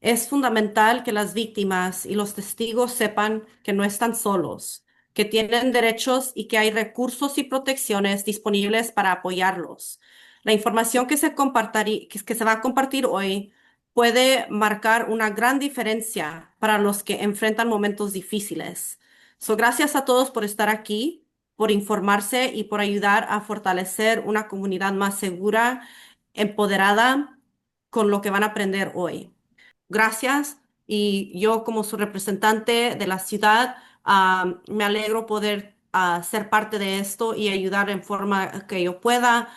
Es fundamental que las víctimas y los testigos sepan que no están solos, que tienen derechos y que hay recursos y protecciones disponibles para apoyarlos. La información que se va a compartir hoy puede marcar una gran diferencia para los que enfrentan momentos difíciles. Gracias a todos por estar aquí, por informarse y por ayudar a fortalecer una comunidad más segura, empoderada con lo que van a aprender hoy. Gracias. Y yo como su representante de la ciudad, me alegro poder ser parte de esto y ayudar en forma que yo pueda,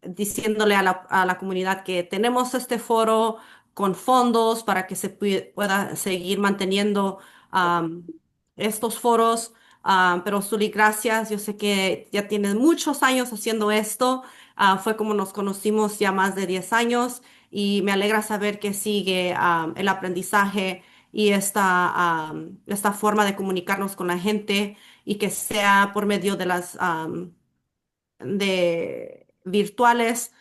diciéndole a la comunidad que tenemos este foro con fondos para que se pueda seguir manteniendo am, estos foros. Pero Zuli, gracias. Yo sé que ya tienes muchos años haciendo esto. Fue como nos conocimos ya más de 10 años y me alegra saber que sigue el aprendizaje y esta forma de comunicarnos con la gente y que sea por medio de las de virtuales,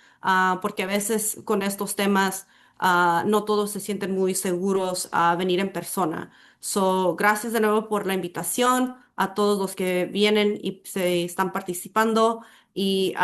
porque a veces con estos temas no todos se sienten muy seguros a venir en persona. Gracias de nuevo por la invitación a todos los que vienen y se están participando y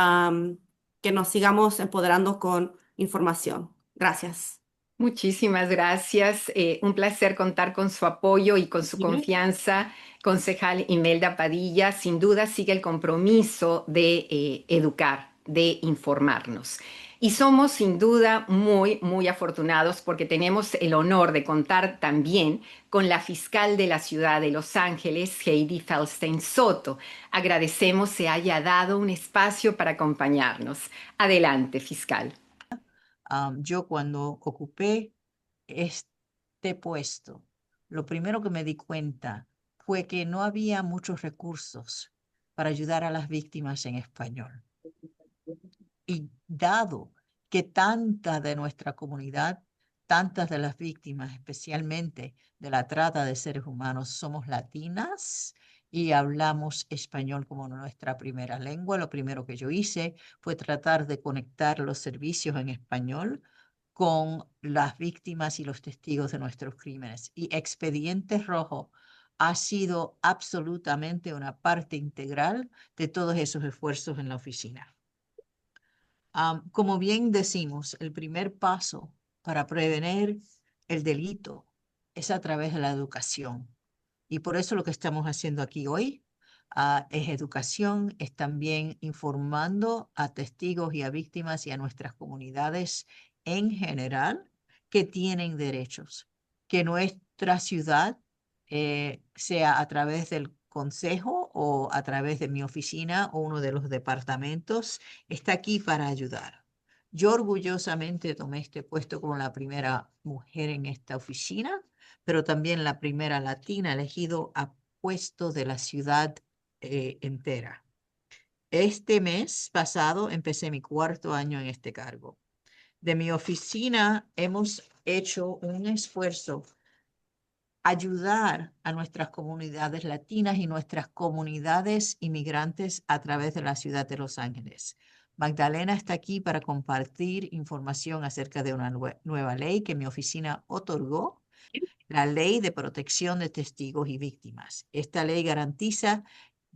que nos sigamos empoderando con información. Gracias. Muchísimas gracias. Un placer contar con su apoyo y con su Libre. confianza, concejal Imelda Padilla. Sin duda sigue el compromiso de educar, de informarnos. Y somos sin duda muy, muy afortunados porque tenemos el honor de contar también con la fiscal de la ciudad de Los Ángeles, Heidi Feldstein Soto. Agradecemos se haya dado un espacio para acompañarnos. Adelante, fiscal. Yo cuando ocupé este puesto, lo primero que me di cuenta fue que no había muchos recursos para ayudar a las víctimas en español. Y dado que tanta de nuestra comunidad, tantas de las víctimas, especialmente de la trata de seres humanos, somos latinas y hablamos español como nuestra primera lengua, lo primero que yo hice fue tratar de conectar los servicios en español con las víctimas y los testigos de nuestros crímenes. Y Expediente Rojo ha sido absolutamente una parte integral de todos esos esfuerzos en la oficina. Como bien decimos, el primer paso para prevenir el delito es a través de la educación. Y por eso lo que estamos haciendo aquí hoy es educación, es también informando a testigos y a víctimas y a nuestras comunidades en general que tienen derechos, que nuestra ciudad, sea a través del consejo o a través de mi oficina o uno de los departamentos, está aquí para ayudar. Yo orgullosamente tomé este puesto como la primera mujer en esta oficina, pero también la primera latina elegido a puesto de la ciudad entera. Este mes pasado empecé mi cuarto año en este cargo. De mi oficina hemos hecho un esfuerzo ayudar a nuestras comunidades latinas y nuestras comunidades inmigrantes a través de la ciudad de Los Ángeles. Magdalena está aquí para compartir información acerca de una nueva ley que mi oficina otorgó, la Ley de Protección de Testigos y Víctimas. Esta ley garantiza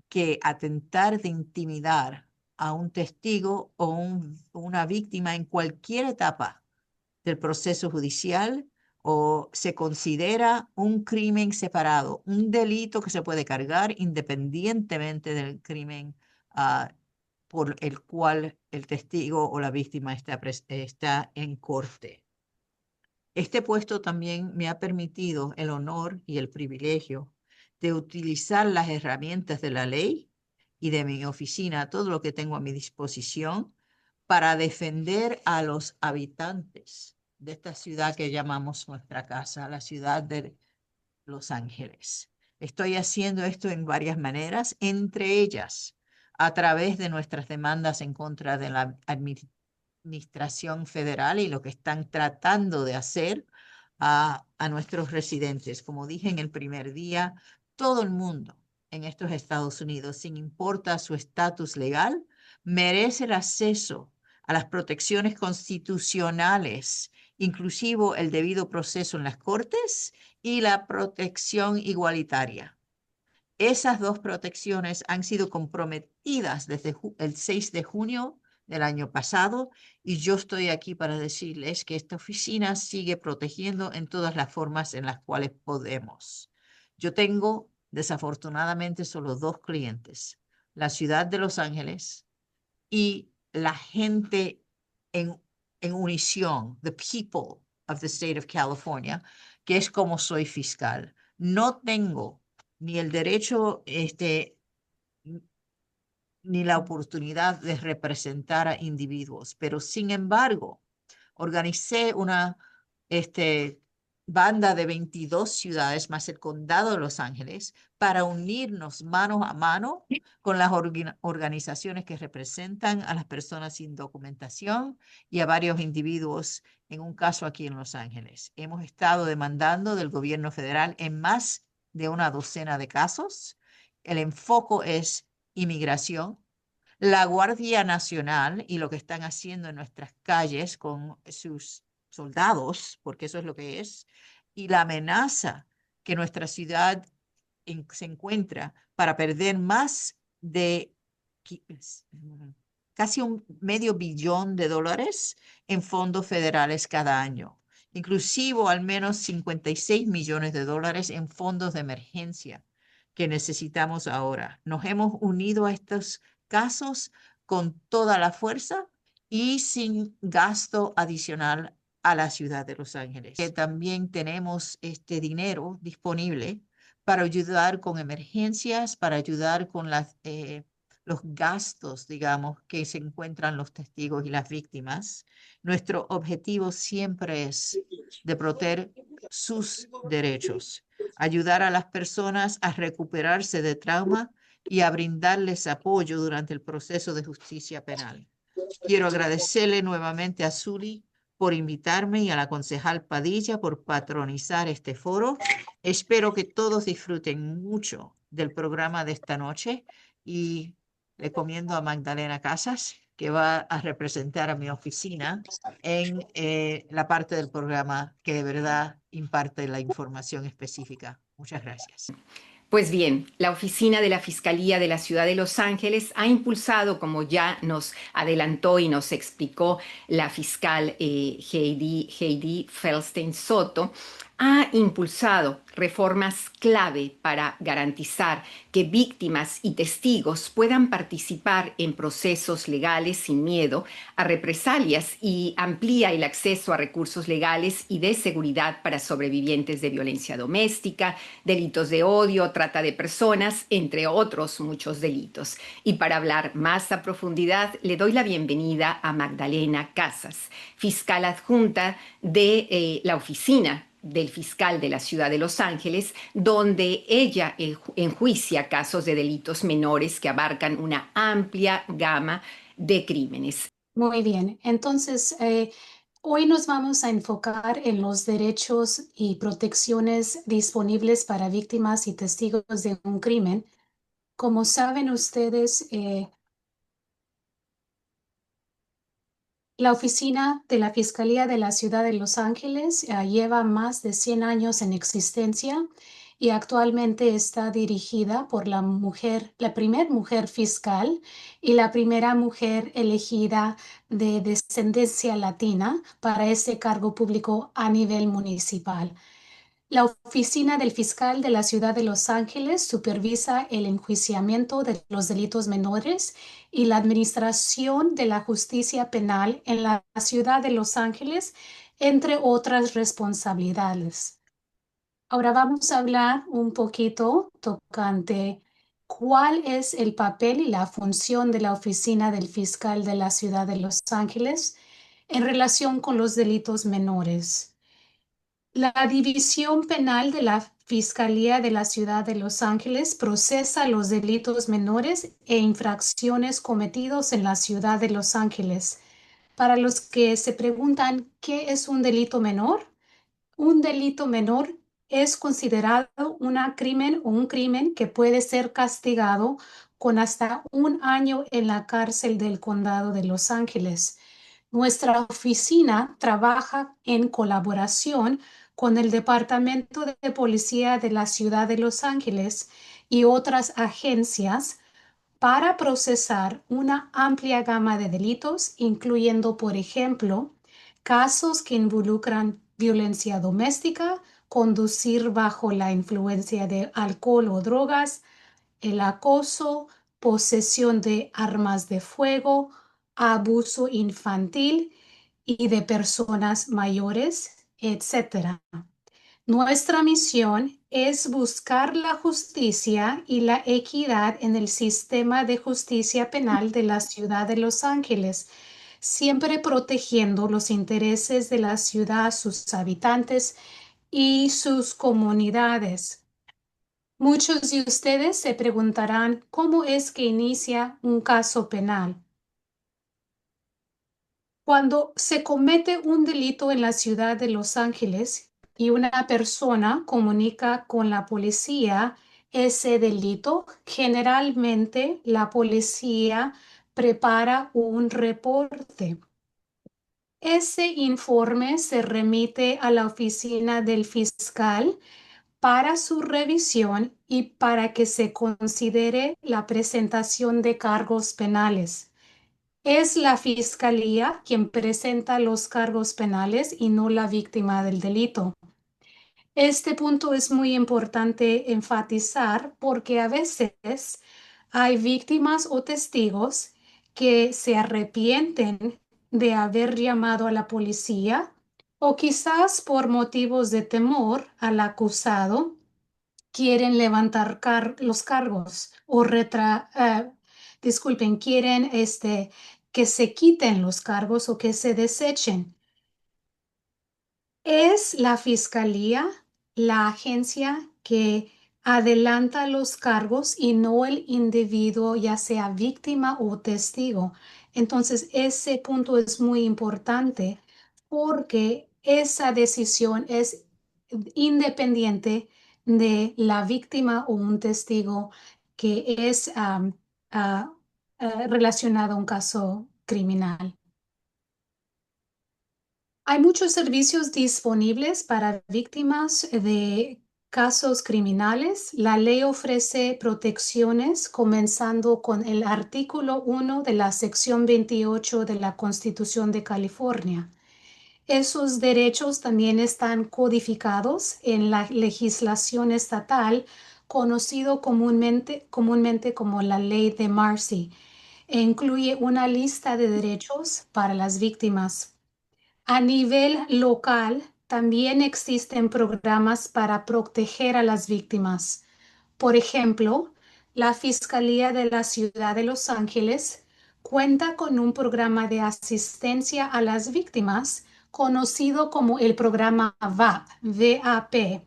que atentar de intimidar a un testigo o una víctima en cualquier etapa del proceso judicial o se considera un crimen separado, un delito que se puede cargar independientemente del crimen por el cual el testigo o la víctima está en corte. Este puesto también me ha permitido el honor y el privilegio de utilizar las herramientas de la ley y de mi oficina, todo lo que tengo a mi disposición para defender a los habitantes de esta ciudad que llamamos nuestra casa, la ciudad de Los Ángeles. Estoy haciendo esto en varias maneras, entre ellas a través de nuestras demandas en contra de la administración federal y lo que están tratando de hacer a nuestros residentes. Como dije en el primer día, todo el mundo en estos Estados Unidos, sin importar su estatus legal, merece el acceso a las protecciones constitucionales inclusive el debido proceso en las cortes y la protección igualitaria. Esas dos protecciones han sido comprometidas desde el 6 de junio del año pasado y yo estoy aquí para decirles que esta oficina sigue protegiendo en todas las formas en las cuales podemos. Yo tengo desafortunadamente solo dos clientes, la ciudad de Los Ángeles y la gente en unición, the people of the state of California, que es como soy fiscal. No tengo ni el derecho ni la oportunidad de representar a individuos, pero sin embargo, organicé una banda de 22 ciudades más el condado de Los Ángeles para unirnos mano a mano con las organizaciones que representan a las personas sin documentación y a varios individuos, en un caso aquí en Los Ángeles. Hemos estado demandando del gobierno federal en más de una docena de casos. El enfoque es inmigración, la Guardia Nacional y lo que están haciendo en nuestras calles con sus soldados, porque eso es lo que es, y la amenaza que nuestra ciudad se encuentra para perder más de casi $500 millones en fondos federales cada año, inclusive al menos $56 millones en fondos de emergencia que necesitamos ahora. Nos hemos unido a estos casos con toda la fuerza y sin gasto adicional a la ciudad de Los Ángeles. Que también tenemos este dinero disponible para ayudar con emergencias, para ayudar con los gastos, digamos, que se encuentran los testigos y las víctimas. Nuestro objetivo siempre es de proteger sus derechos, ayudar a las personas a recuperarse de trauma y a brindarles apoyo durante el proceso de justicia penal. Quiero agradecerle nuevamente a Zuli por invitarme y a la concejal Padilla por patronizar este foro. Espero que todos disfruten mucho del programa de esta noche y recomiendo a Magdalena Casas, que va a representar a mi oficina en la parte del programa que de verdad imparte la información específica. Muchas gracias. Pues bien, la oficina de la Fiscalía de la Ciudad de Los Ángeles ha impulsado, como ya nos adelantó y nos explicó la fiscal Heidi Feldstein Soto, ha impulsado reformas clave para garantizar que víctimas y testigos puedan participar en procesos legales sin miedo a represalias y amplía el acceso a recursos legales y de seguridad para sobrevivientes de violencia doméstica, delitos de odio, trata de personas, entre otros muchos delitos. Y para hablar más a profundidad, le doy la bienvenida a Magdalena Casas, fiscal adjunta de la oficina del fiscal de la Ciudad de Los Ángeles, donde ella enjuicia casos de delitos menores que abarcan una amplia gama de crímenes. Muy bien, entonces hoy nos vamos a enfocar en los derechos y protecciones disponibles para víctimas y testigos de un crimen. Como saben ustedes, la oficina de la Fiscalía de la Ciudad de Los Ángeles lleva más de 100 años en existencia y actualmente está dirigida por la primer mujer fiscal y la primera mujer elegida de descendencia latina para ese cargo público a nivel municipal. La oficina del fiscal de la Ciudad de Los Ángeles supervisa el enjuiciamiento de los delitos menores y la administración de la justicia penal en la Ciudad de Los Ángeles, entre otras responsabilidades. Ahora vamos a hablar un poquito tocante cuál es el papel y la función de la oficina del fiscal de la Ciudad de Los Ángeles en relación con los delitos menores. La División Penal de la Fiscalía de la Ciudad de Los Ángeles procesa los delitos menores e infracciones cometidos en la Ciudad de Los Ángeles. Para los que se preguntan qué es un delito menor es considerado un crimen que puede ser castigado con hasta 1 año en la cárcel del condado de Los Ángeles. Nuestra oficina trabaja en colaboración con el Departamento de Policía de la Ciudad de Los Ángeles y otras agencias para procesar una amplia gama de delitos, incluyendo, por ejemplo, casos que involucran violencia doméstica, conducir bajo la influencia de alcohol o drogas, el acoso, posesión de armas de fuego, abuso infantil y de personas mayores, etcétera. Nuestra misión es buscar la justicia y la equidad en el sistema de justicia penal de la ciudad de Los Ángeles, siempre protegiendo los intereses de la ciudad, sus habitantes y sus comunidades. Muchos de ustedes se preguntarán cómo es que inicia un caso penal. Cuando se comete un delito en la ciudad de Los Ángeles y una persona comunica con la policía ese delito, generalmente la policía prepara un reporte. Ese informe se remite a la oficina del fiscal para su revisión y para que se considere la presentación de cargos penales. Es la fiscalía quien presenta los cargos penales y no la víctima del delito. Este punto es muy importante enfatizar porque a veces hay víctimas o testigos que se arrepienten de haber llamado a la policía o quizás por motivos de temor al acusado quieren levantar los cargos o quieren que se quiten los cargos o que se desechen. Es la fiscalía, la agencia que adelanta los cargos y no el individuo, ya sea víctima o testigo. Entonces, ese punto es muy importante porque esa decisión es independiente de la víctima o un testigo que es relacionado a un caso criminal. Hay muchos servicios disponibles para víctimas de casos criminales. La ley ofrece protecciones comenzando con el artículo 1 de la sección 28 de la Constitución de California. Esos derechos también están codificados en la legislación estatal, conocido comúnmente como la Ley de Marcy, e incluye una lista de derechos para las víctimas. A nivel local, también existen programas para proteger a las víctimas. Por ejemplo, la Fiscalía de la Ciudad de Los Ángeles cuenta con un programa de asistencia a las víctimas conocido como el programa VAP,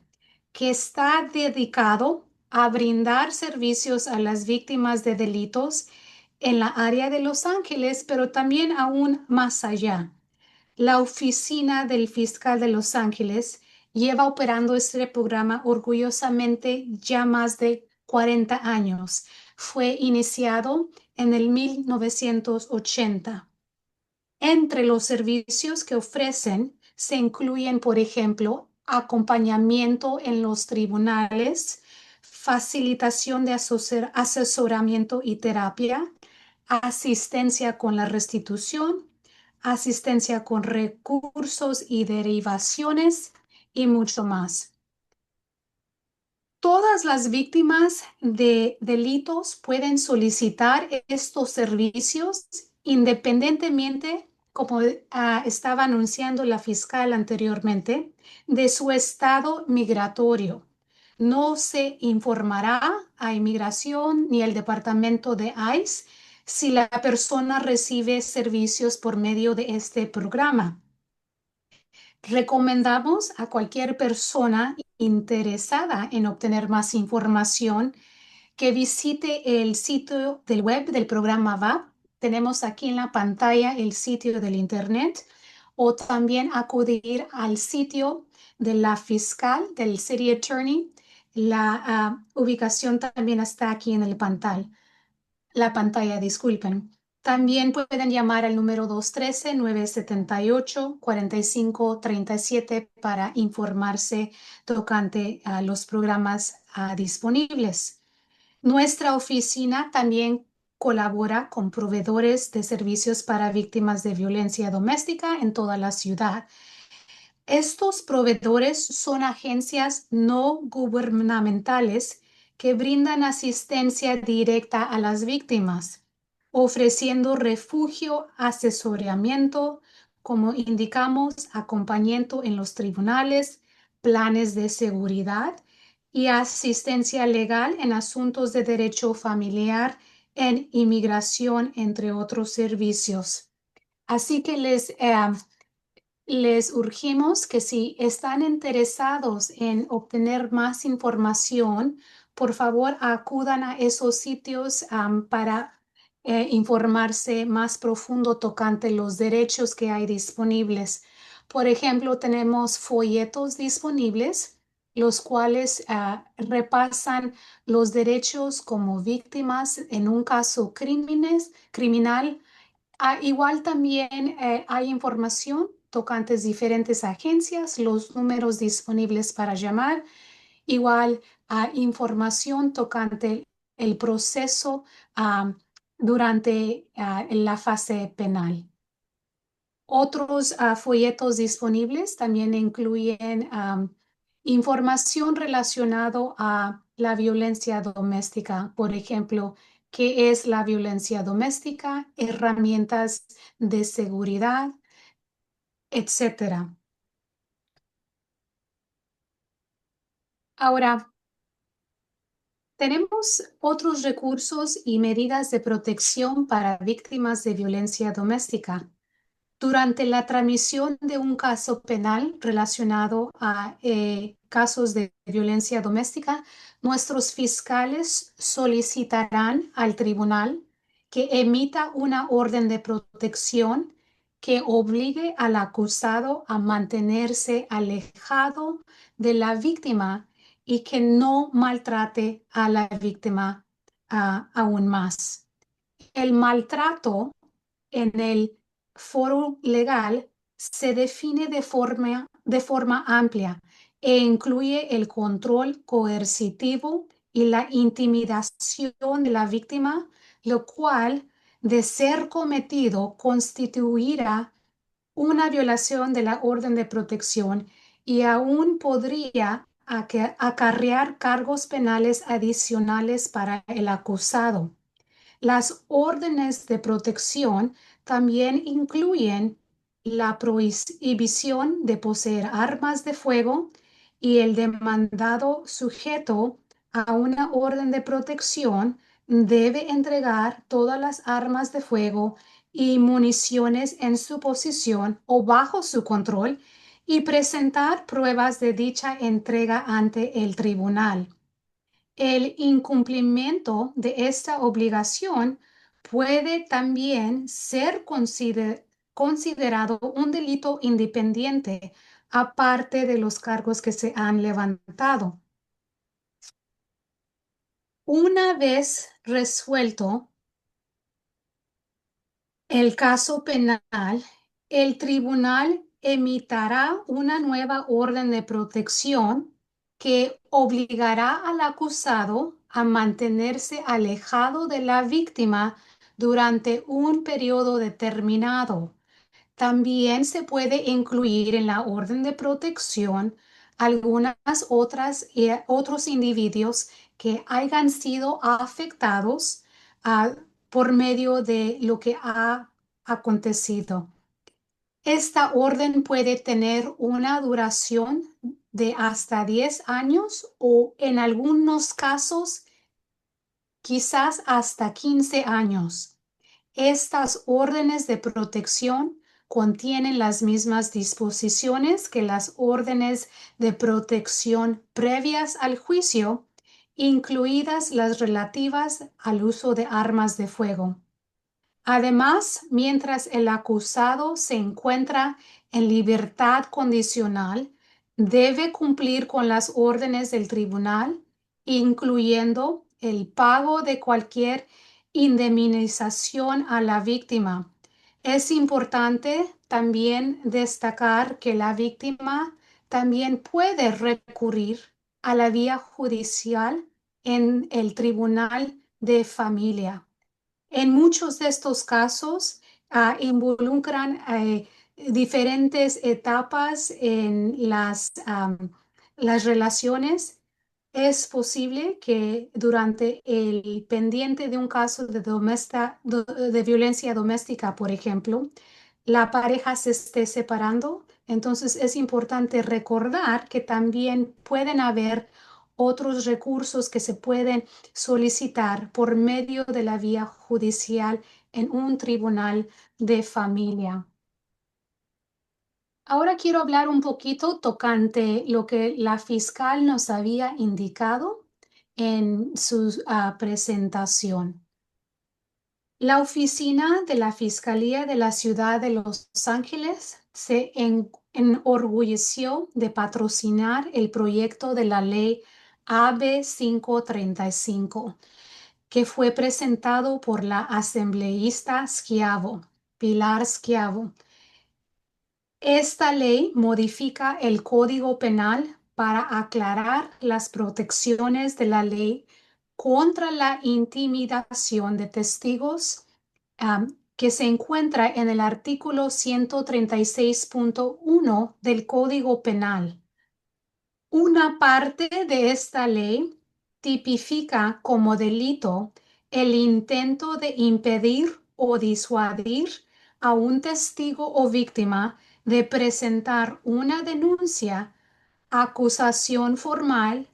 que está dedicado a brindar servicios a las víctimas de delitos en la área de Los Ángeles, pero también aún más allá. La oficina del fiscal de Los Ángeles lleva operando este programa orgullosamente ya más de 40 años. Fue iniciado en el 1980. Entre los servicios que ofrecen se incluyen, por ejemplo, acompañamiento en los tribunales, facilitación de asesoramiento y terapia, asistencia con la restitución, asistencia con recursos y derivaciones y mucho más. Todas las víctimas de delitos pueden solicitar estos servicios independientemente, como estaba anunciando la fiscal anteriormente, de su estado migratorio. No se informará a inmigración ni al departamento de ICE si la persona recibe servicios por medio de este programa. Recomendamos a cualquier persona interesada en obtener más información que visite el sitio del web del programa VAP. Tenemos aquí en la pantalla el sitio del internet o también acudir al sitio de la fiscal, del City Attorney. La ubicación también está aquí en la pantalla, disculpen. También pueden llamar al número 213-978-4537 para informarse tocante a los programas disponibles. Nuestra oficina también colabora con proveedores de servicios para víctimas de violencia doméstica en toda la ciudad. Estos proveedores son agencias no gubernamentales que brindan asistencia directa a las víctimas, ofreciendo refugio, asesoramiento, como indicamos, acompañamiento en los tribunales, planes de seguridad y asistencia legal en asuntos de derecho familiar, en inmigración, entre otros servicios. Así que les urgimos que si están interesados en obtener más información, por favor acudan a esos sitios para informarse más profundo tocante los derechos que hay disponibles. Por ejemplo, tenemos folletos disponibles, los cuales repasan los derechos como víctimas en un caso criminal. Igual también hay información tocantes diferentes agencias, los números disponibles para llamar, igual información tocante el proceso durante la fase penal. Otros folletos disponibles también incluyen información relacionada a la violencia doméstica, por ejemplo, qué es la violencia doméstica, herramientas de seguridad, etcétera. Ahora, tenemos otros recursos y medidas de protección para víctimas de violencia doméstica. Durante la tramisión de un caso penal relacionado a casos de violencia doméstica, nuestros fiscales solicitarán al tribunal que emita una orden de protección que obligue al acusado a mantenerse alejado de la víctima y que no maltrate a la víctima aún más. El maltrato en el foro legal se define de forma amplia e incluye el control coercitivo y la intimidación de la víctima, lo cual, de ser cometido, constituirá una violación de la orden de protección y aún podría acarrear cargos penales adicionales para el acusado. Las órdenes de protección también incluyen la prohibición de poseer armas de fuego y el demandado sujeto a una orden de protección debe entregar todas las armas de fuego y municiones en su posesión o bajo su control y presentar pruebas de dicha entrega ante el tribunal. El incumplimiento de esta obligación puede también ser considerado un delito independiente, aparte de los cargos que se han levantado. Una vez resuelto el caso penal, el tribunal emitirá una nueva orden de protección que obligará al acusado a mantenerse alejado de la víctima durante un periodo determinado. También se puede incluir en la orden de protección algunas otros individuos que hayan sido afectados por medio de lo que ha acontecido. Esta orden puede tener una duración de hasta 10 años o en algunos casos quizás hasta 15 años. Estas órdenes de protección contienen las mismas disposiciones que las órdenes de protección previas al juicio, incluidas las relativas al uso de armas de fuego. Además, mientras el acusado se encuentra en libertad condicional, debe cumplir con las órdenes del tribunal, incluyendo el pago de cualquier indemnización a la víctima. Es importante también destacar que la víctima también puede recurrir a la vía judicial en el Tribunal de Familia. En muchos de estos casos involucran diferentes etapas en las relaciones. Es posible que durante el pendiente de un caso de violencia doméstica, por ejemplo, la pareja se esté separando. Entonces es importante recordar que también pueden haber otros recursos que se pueden solicitar por medio de la vía judicial en un tribunal de familia. Ahora quiero hablar un poquito tocante lo que la fiscal nos había indicado en su presentación. La oficina de la Fiscalía de la Ciudad de Los Ángeles se enorgulleció de patrocinar el proyecto de la ley AB 535, que fue presentado por la asambleísta Pilar Schiavo. Esta ley modifica el Código Penal para aclarar las protecciones de la ley contra la intimidación de testigos, que se encuentra en el artículo 136.1 del Código Penal. Una parte de esta ley tipifica como delito el intento de impedir o disuadir a un testigo o víctima de presentar una denuncia, acusación formal,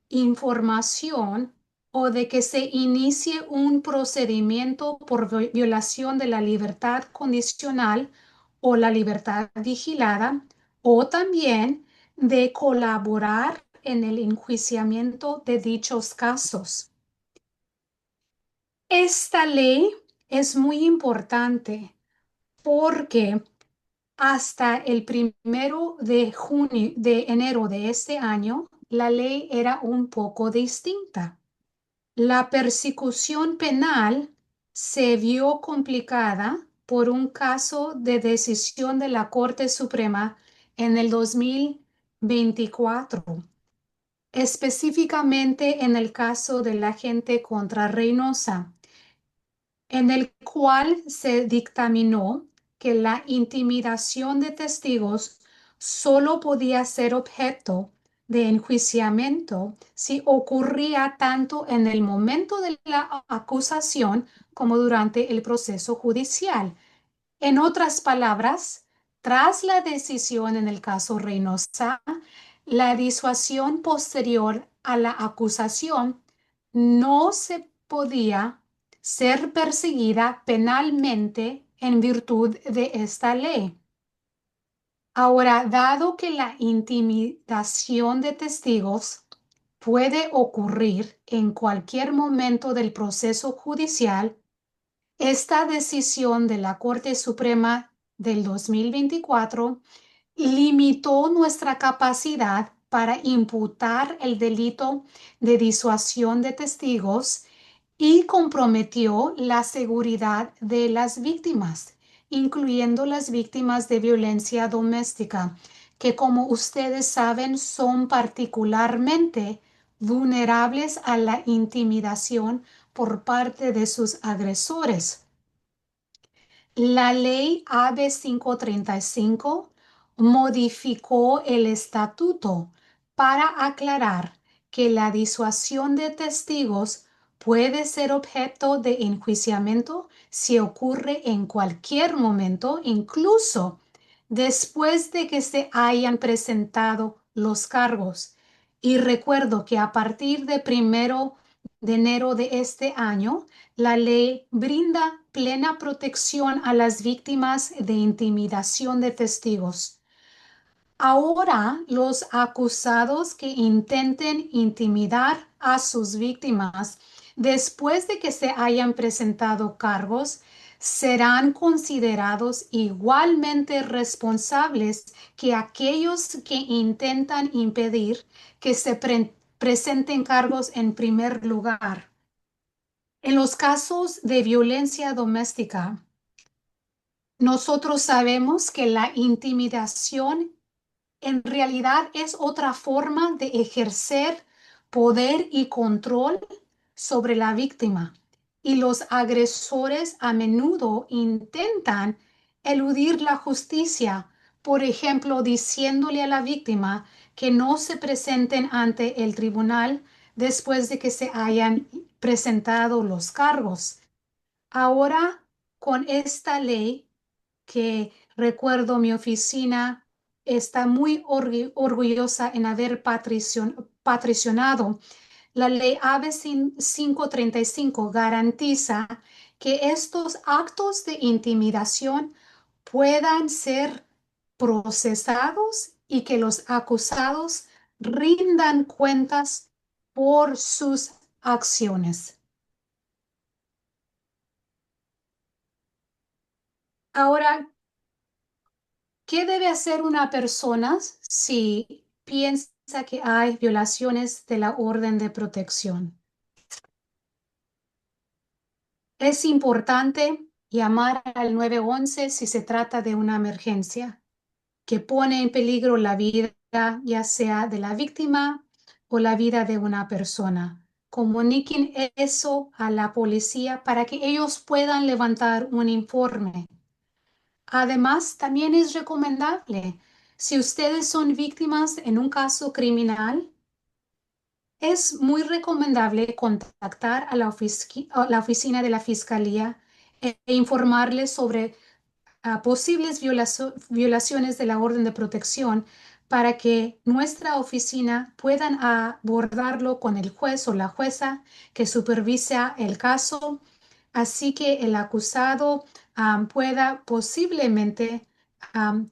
información o de que se inicie un procedimiento por violación de la libertad condicional o la libertad vigilada, o también de colaborar en el enjuiciamiento de dichos casos. Esta ley es muy importante porque hasta el 1 de enero de este año, la ley era un poco distinta. La persecución penal se vio complicada por un caso de decisión de la Corte Suprema en el 2024, específicamente en el caso de la gente contra Reynosa, en el cual se dictaminó que la intimidación de testigos solo podía ser objeto de enjuiciamiento si ocurría tanto en el momento de la acusación como durante el proceso judicial. En otras palabras, tras la decisión en el caso Reynosa, la disuasión posterior a la acusación no se podía ser perseguida penalmente en virtud de esta ley. Ahora, dado que la intimidación de testigos puede ocurrir en cualquier momento del proceso judicial, esta decisión de la Corte Suprema del 2024 limitó nuestra capacidad para imputar el delito de disuasión de testigos y comprometió la seguridad de las víctimas, incluyendo las víctimas de violencia doméstica, que como ustedes saben son particularmente vulnerables a la intimidación por parte de sus agresores. La ley AB 535 modificó el estatuto para aclarar que la disuasión de testigos puede ser objeto de enjuiciamiento si ocurre en cualquier momento, incluso después de que se hayan presentado los cargos. Y recuerdo que a partir de 1 de enero de este año, la ley brinda plena protección a las víctimas de intimidación de testigos. Ahora, los acusados que intenten intimidar a sus víctimas después de que se hayan presentado cargos serán considerados igualmente responsables que aquellos que intentan impedir que se presenten cargos en primer lugar. En los casos de violencia doméstica, nosotros sabemos que la intimidación en realidad es otra forma de ejercer poder y control sobre la víctima. Y los agresores a menudo intentan eludir la justicia, por ejemplo, diciéndole a la víctima que no se presenten ante el tribunal después de que se hayan presentado los cargos. Ahora, con esta ley que recuerdo mi oficina está muy orgullosa en haber patricionado. La ley AB 535 garantiza que estos actos de intimidación puedan ser procesados y que los acusados rindan cuentas por sus acciones. Ahora, ¿qué debe hacer una persona si piensa que hay violaciones de la orden de protección? Es importante llamar al 911 si se trata de una emergencia que pone en peligro la vida, ya sea de la víctima o la vida de una persona. Comuniquen eso a la policía para que ellos puedan levantar un informe. Además, también es recomendable, si ustedes son víctimas en un caso criminal, es muy recomendable contactar a la oficina de la Fiscalía e informarles sobre posibles violaciones de la orden de protección para que nuestra oficina puedan abordarlo con el juez o la jueza que supervisa el caso, así que el acusado pueda posiblemente am,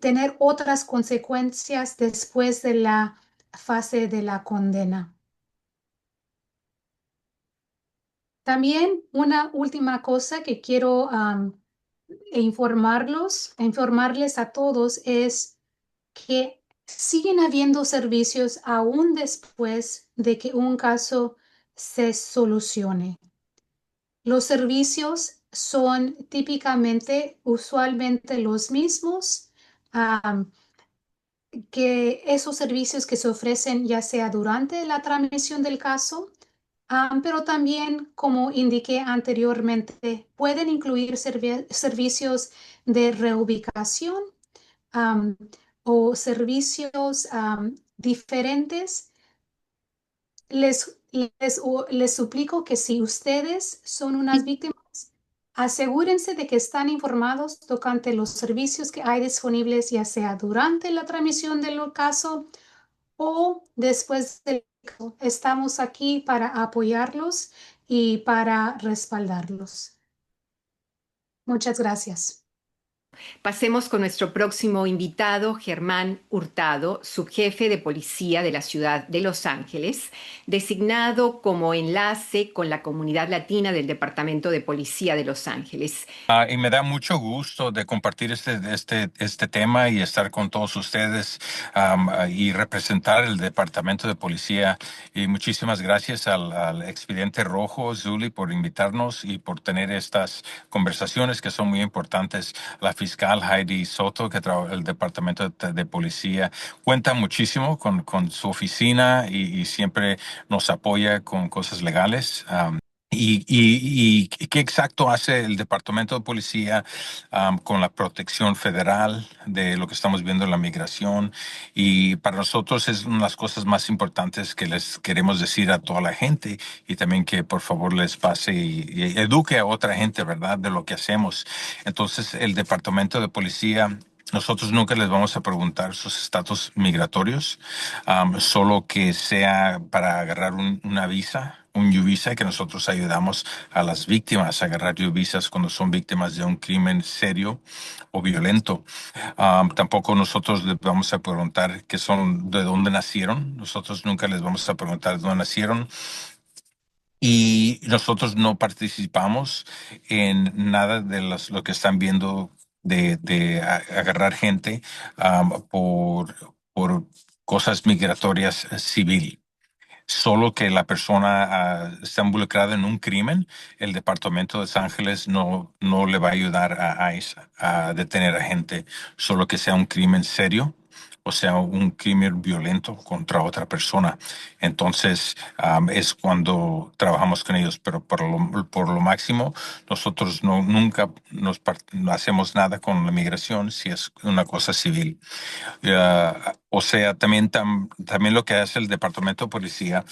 tener otras consecuencias después de la fase de la condena. También una última cosa que quiero informarles a todos es que siguen habiendo servicios aún después de que un caso se solucione. Los servicios son típicamente, usualmente los mismos que esos servicios que se ofrecen ya sea durante la tramitación del caso, pero también, como indiqué anteriormente, pueden incluir servicios de reubicación um, o servicios diferentes. Les suplico que si ustedes son unas víctimas, asegúrense de que están informados tocante los servicios que hay disponibles, ya sea durante la transmisión del caso o después del caso. Estamos aquí para apoyarlos y para respaldarlos. Muchas gracias. Pasemos con nuestro próximo invitado, Germán Hurtado, subjefe de policía de la ciudad de Los Ángeles, designado como enlace con la comunidad latina del Departamento de Policía de Los Ángeles. Y me da mucho gusto de compartir este tema y estar con todos ustedes y representar el Departamento de Policía. Y muchísimas gracias al Expediente Rojo, Zuli, por invitarnos y por tener estas conversaciones que son muy importantes. La fiscal Heidi Soto, que trabaja en el Departamento de Policía, cuenta muchísimo con su oficina y siempre nos apoya con cosas legales. ¿Y qué exacto hace el Departamento de Policía con la protección federal de lo que estamos viendo en la migración? Y para nosotros es una de las cosas más importantes que les queremos decir a toda la gente y también que por favor les pase y eduque a otra gente, ¿verdad?, de lo que hacemos. Entonces, el Departamento de Policía... Nosotros nunca les vamos a preguntar sus estatus migratorios, solo que sea para agarrar una visa, un U-Visa, que nosotros ayudamos a las víctimas a agarrar U-Visas cuando son víctimas de un crimen serio o violento. Tampoco nosotros les vamos a preguntar que son, de dónde nacieron. Nosotros nunca les vamos a preguntar de dónde nacieron. Y nosotros no participamos en nada de lo que están viendo de agarrar gente por cosas migratorias civil. solo que la persona está involucrada en un crimen, el Departamento de Los Ángeles no le va a ayudar a ICE a detener a gente, solo que sea un crimen serio. O sea, un crimen violento contra otra persona. Entonces, es cuando trabajamos con ellos, pero por lo máximo, nosotros nunca no hacemos nada con la migración si es una cosa civil. O sea, también lo que hace el Departamento de Policía,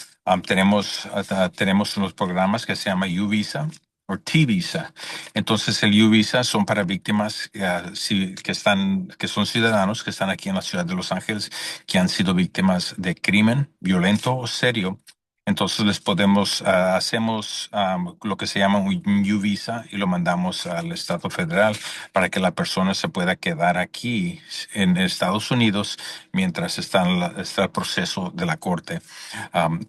tenemos unos programas que se llama U-Visa o T-Visa. Entonces, el U-Visa son para víctimas que son ciudadanos que están aquí en la ciudad de Los Ángeles, que han sido víctimas de crimen violento o serio. Entonces hacemos lo que se llama un U-Visa y lo mandamos al Estado federal para que la persona se pueda quedar aquí en Estados Unidos mientras está el proceso de la corte.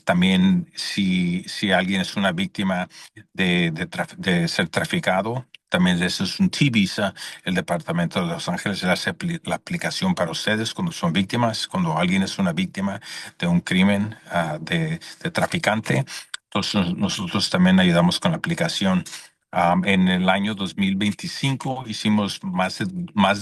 También si alguien es una víctima de ser traficado, también eso es un T-Visa. El Departamento de Los Ángeles le hace la aplicación para ustedes cuando son víctimas, cuando alguien es una víctima de un crimen de traficante. Entonces nosotros también ayudamos con la aplicación. En el año 2025 hicimos más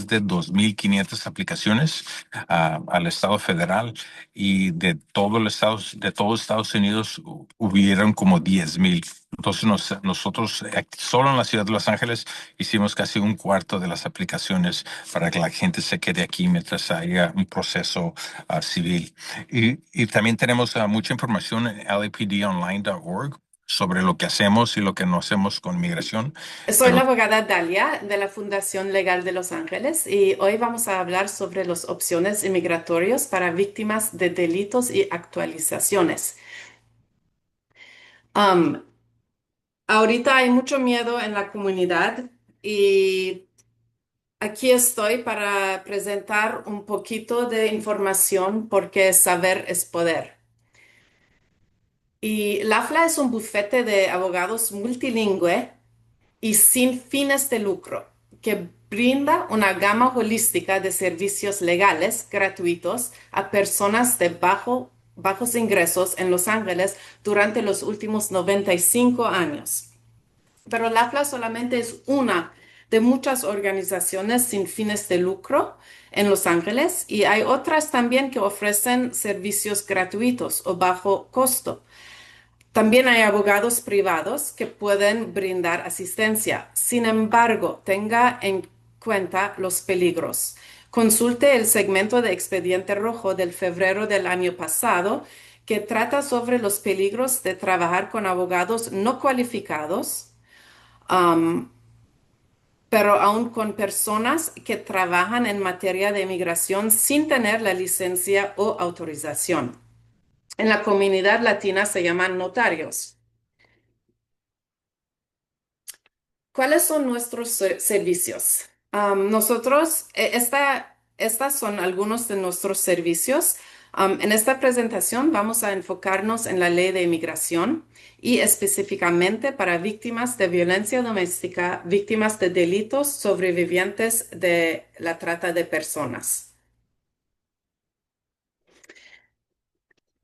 de 2,500 aplicaciones al Estado federal y de todos Estados Unidos hubieron como 10,000. Entonces nosotros solo en la ciudad de Los Ángeles hicimos casi un cuarto de las aplicaciones para que la gente se quede aquí mientras haya un proceso civil. Y también tenemos mucha información en lapdonline.org sobre lo que hacemos y lo que no hacemos con migración. Soy la abogada Dalia de la Fundación Legal de Los Ángeles y hoy vamos a hablar sobre las opciones inmigratorias para víctimas de delitos y actualizaciones. Um, Ahorita hay mucho miedo en la comunidad y aquí estoy para presentar un poquito de información porque saber es poder. Y LAFLA es un bufete de abogados multilingüe y sin fines de lucro, que brinda una gama holística de servicios legales gratuitos a personas de bajos ingresos en Los Ángeles durante los últimos 95 años. Pero LAFLA solamente es una de muchas organizaciones sin fines de lucro en Los Ángeles y hay otras también que ofrecen servicios gratuitos o bajo costo. También hay abogados privados que pueden brindar asistencia. Sin embargo, tenga en cuenta los peligros. Consulte el segmento de Expediente Rojo del febrero del año pasado, que trata sobre los peligros de trabajar con abogados no cualificados, pero aún con personas que trabajan en materia de inmigración sin tener la licencia o autorización. En la comunidad latina se llaman notarios. ¿Cuáles son nuestros servicios? Estas son algunos de nuestros servicios. En esta presentación vamos a enfocarnos en la ley de inmigración y específicamente para víctimas de violencia doméstica, víctimas de delitos, sobrevivientes de la trata de personas.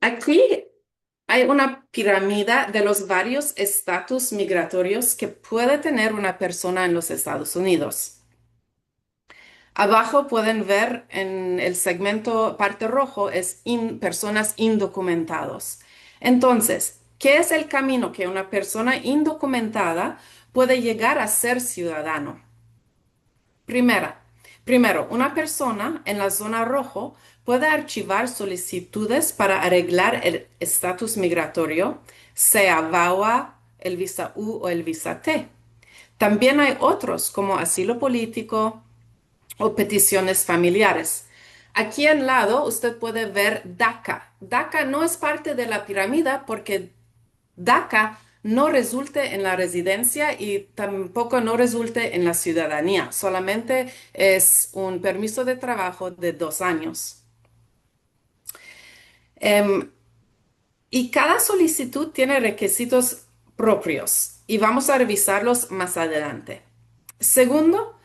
Aquí hay una pirámide de los varios estatus migratorios que puede tener una persona en los Estados Unidos. Abajo pueden ver en el segmento parte rojo es personas indocumentados. Entonces, ¿qué es el camino que una persona indocumentada puede llegar a ser ciudadano? Primero, una persona en la zona rojo puede archivar solicitudes para arreglar el estatus migratorio, sea VAWA, el visa U o el visa T. También hay otros como asilo político o peticiones familiares. Aquí al lado usted puede ver DACA. DACA no es parte de la pirámide porque DACA no resulte en la residencia y tampoco no resulte en la ciudadanía. Solamente es un permiso de trabajo de 2 años. Y cada solicitud tiene requisitos propios y vamos a revisarlos más adelante. Segundo,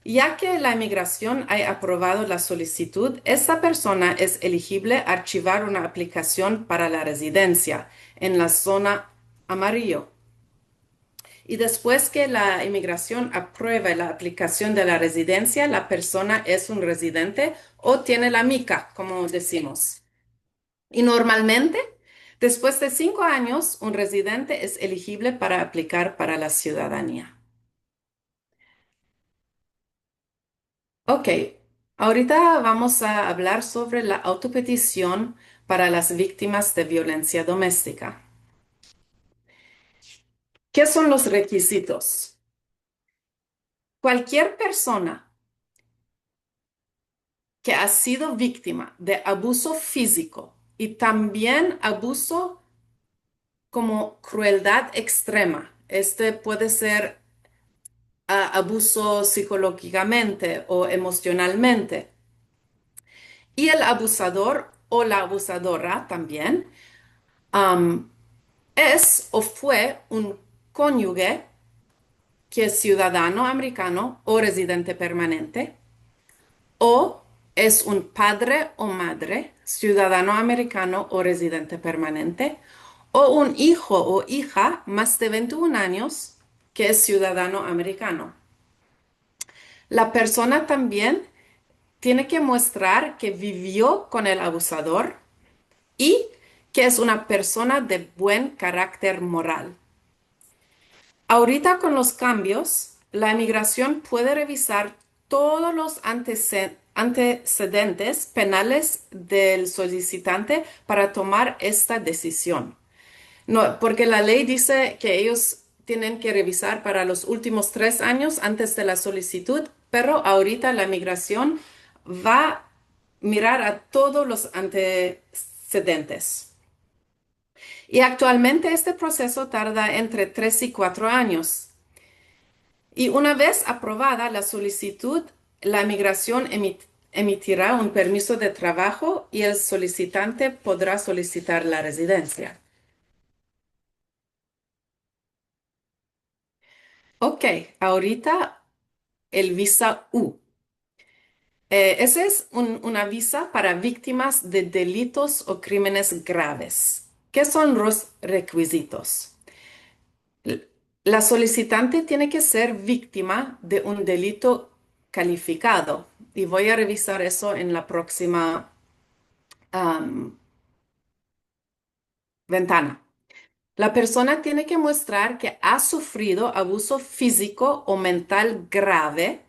Ya que la inmigración ha aprobado la solicitud, esa persona es elegible a archivar una aplicación para la residencia en la zona amarillo. Y después que la inmigración apruebe la aplicación de la residencia, la persona es un residente o tiene la mica, como decimos. Y normalmente, después de 5 años, un residente es elegible para aplicar para la ciudadanía. Ok, ahorita vamos a hablar sobre la autopetición para las víctimas de violencia doméstica. ¿Qué son los requisitos? Cualquier persona que ha sido víctima de abuso físico y también abuso como crueldad extrema. Este puede ser abuso psicológicamente o emocionalmente. Y el abusador o la abusadora también es o fue un cónyuge que es ciudadano americano o residente permanente, o es un padre o madre, ciudadano americano o residente permanente, o un hijo o hija más de 21 años que es ciudadano americano. La persona también tiene que mostrar que vivió con el abusador y que es una persona de buen carácter moral. Ahorita con los cambios, la inmigración puede revisar todos los antecedentes penales del solicitante para tomar esta decisión. No, porque la ley dice que ellos tienen que revisar para los últimos 3 años antes de la solicitud, pero ahorita la migración va a mirar a todos los antecedentes. Y actualmente este proceso tarda entre 3 y 4 años. Y una vez aprobada la solicitud, la migración emitirá un permiso de trabajo y el solicitante podrá solicitar la residencia. Ok, ahorita el visa U. Ese es una visa para víctimas de delitos o crímenes graves. ¿Qué son los requisitos? La solicitante tiene que ser víctima de un delito calificado y voy a revisar eso en la próxima ventana. La persona tiene que mostrar que ha sufrido abuso físico o mental grave,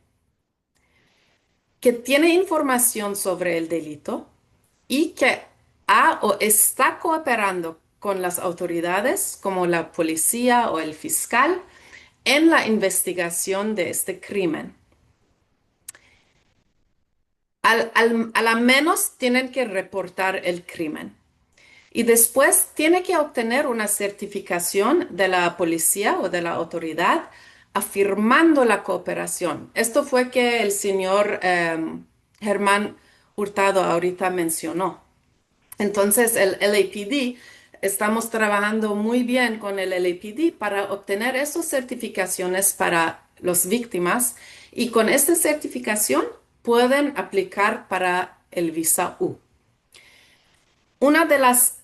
que tiene información sobre el delito y que ha o está cooperando con las autoridades como la policía o el fiscal en la investigación de este crimen. A la menos tienen que reportar el crimen. Y después tiene que obtener una certificación de la policía o de la autoridad afirmando la cooperación. Esto fue que el señor Germán Hurtado ahorita mencionó. Entonces, el LAPD, estamos trabajando muy bien con el LAPD para obtener esas certificaciones para las víctimas y con esta certificación pueden aplicar para el visa U. Una de las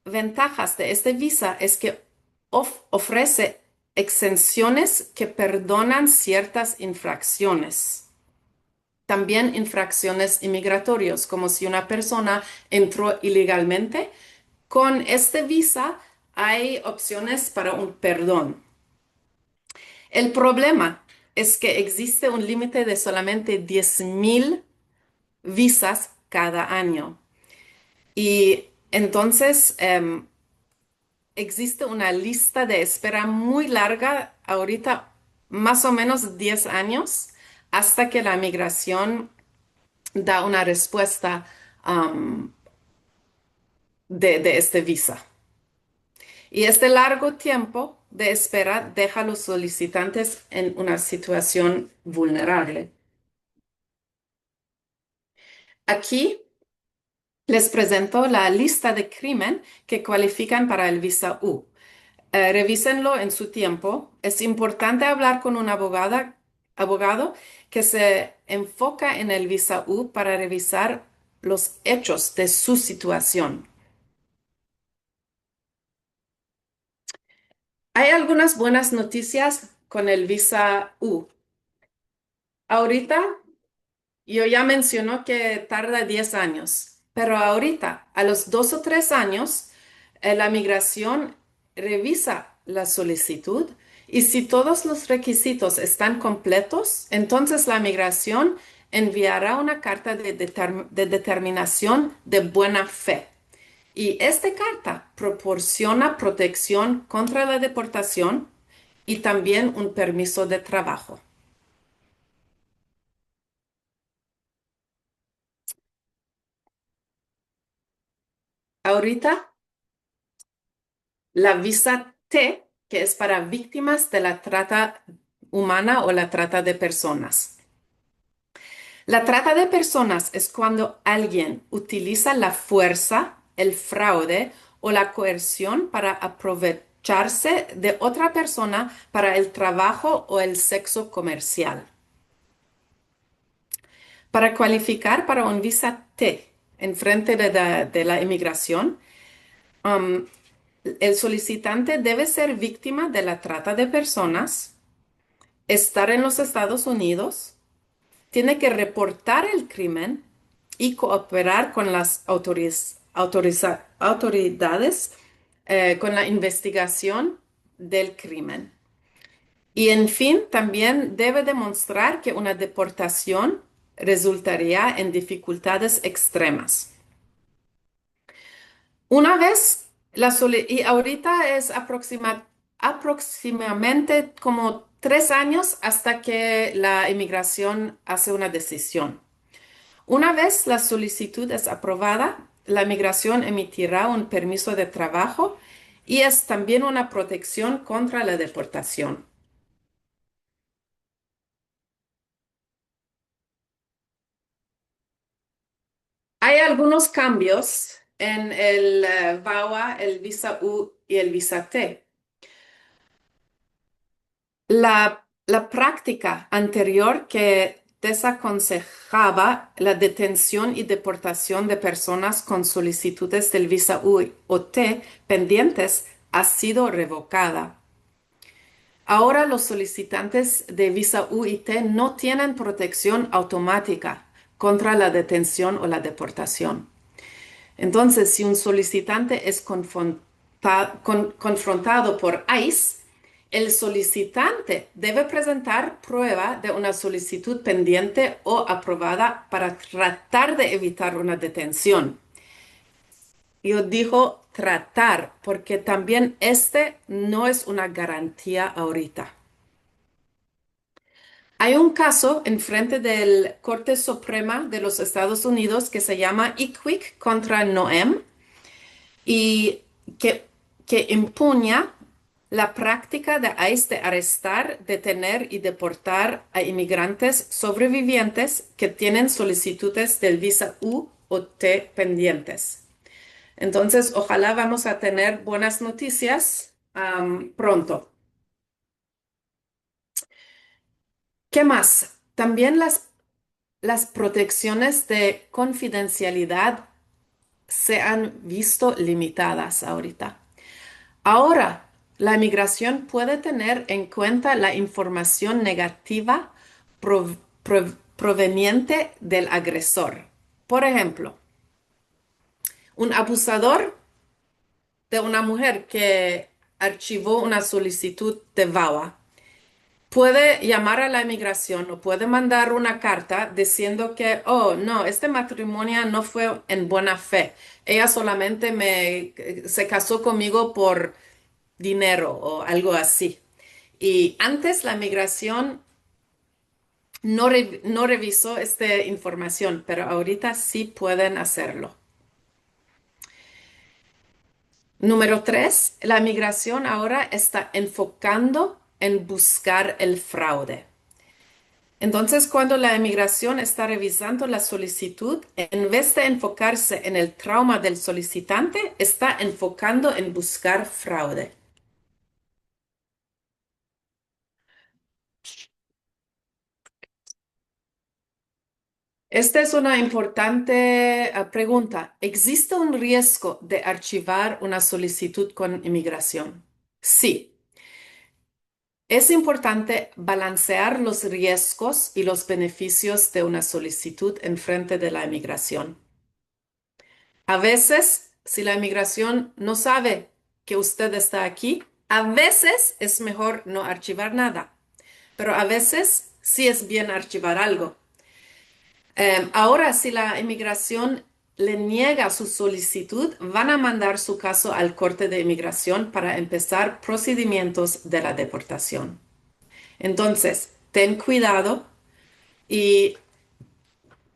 ventajas de este visa es que ofrece exenciones que perdonan ciertas infracciones. También infracciones inmigratorias, como si una persona entró ilegalmente. Con este visa hay opciones para un perdón. El problema es que existe un límite de solamente 10,000 visas cada año. Y entonces existe una lista de espera muy larga, ahorita más o menos 10 años, hasta que la migración da una respuesta de este visa. Y este largo tiempo de espera deja a los solicitantes en una situación vulnerable. Aquí les presento la lista de crimen que cualifican para el visa U. Revísenlo en su tiempo. Es importante hablar con una abogada abogado que se enfoca en el visa U para revisar los hechos de su situación. Hay algunas buenas noticias con el visa U. Ahorita, yo ya mencionó que tarda 10 años, pero ahorita, a los 2 o 3 años, la migración revisa la solicitud y si todos los requisitos están completos, entonces la migración enviará una carta de determinación de buena fe. Y esta carta proporciona protección contra la deportación y también un permiso de trabajo. Ahorita, la visa T, que es para víctimas de la trata humana o la trata de personas. La trata de personas es cuando alguien utiliza la fuerza, el fraude o la coerción para aprovecharse de otra persona para el trabajo o el sexo comercial. Para cualificar para un visa T en frente de la inmigración, el solicitante debe ser víctima de la trata de personas, estar en los Estados Unidos, tiene que reportar el crimen y cooperar con las autoridades con la investigación del crimen. Y en fin, también debe demostrar que una deportación resultaría en dificultades extremas. Una vez y ahorita es aproximadamente como 3 años hasta que la inmigración hace una decisión. Una vez la solicitud es aprobada, la migración emitirá un permiso de trabajo y es también una protección contra la deportación. Hay algunos cambios en el VAWA, el visa U y el visa T. La práctica anterior que desaconsejaba la detención y deportación de personas con solicitudes del visa U o T pendientes ha sido revocada. Ahora los solicitantes de visa U y T no tienen protección automática contra la detención o la deportación. Entonces, si un solicitante es confrontado por ICE, el solicitante debe presentar prueba de una solicitud pendiente o aprobada para tratar de evitar una detención. Yo digo tratar porque también no es una garantía ahorita. Hay un caso en frente del Corte Suprema de los Estados Unidos que se llama Iquick contra Noem y que impugna la práctica de ICE de arrestar, detener y deportar a inmigrantes sobrevivientes que tienen solicitudes del visa U o T pendientes. Entonces, ojalá vamos a tener buenas noticias pronto. ¿Qué más? También las protecciones de confidencialidad se han visto limitadas ahorita. Ahora, la migración puede tener en cuenta la información negativa proveniente del agresor. Por ejemplo, un abusador de una mujer que archivó una solicitud de VAWA puede llamar a la inmigración o puede mandar una carta diciendo que, oh, no, este matrimonio no fue en buena fe. Ella solamente se casó conmigo por dinero o algo así. Y antes la migración no revisó esta información, pero ahorita sí pueden hacerlo. Número 3, la migración ahora está enfocando en buscar el fraude. Entonces, cuando la inmigración está revisando la solicitud, en vez de enfocarse en el trauma del solicitante, está enfocando en buscar fraude. Esta es una importante pregunta. ¿Existe un riesgo de archivar una solicitud con inmigración? Sí. Es importante balancear los riesgos y los beneficios de una solicitud en frente de la inmigración. A veces, si la inmigración no sabe que usted está aquí, a veces es mejor no archivar nada, pero a veces sí es bien archivar algo. Ahora, si la inmigración le niega su solicitud, van a mandar su caso al corte de inmigración para empezar procedimientos de la deportación. Entonces, ten cuidado y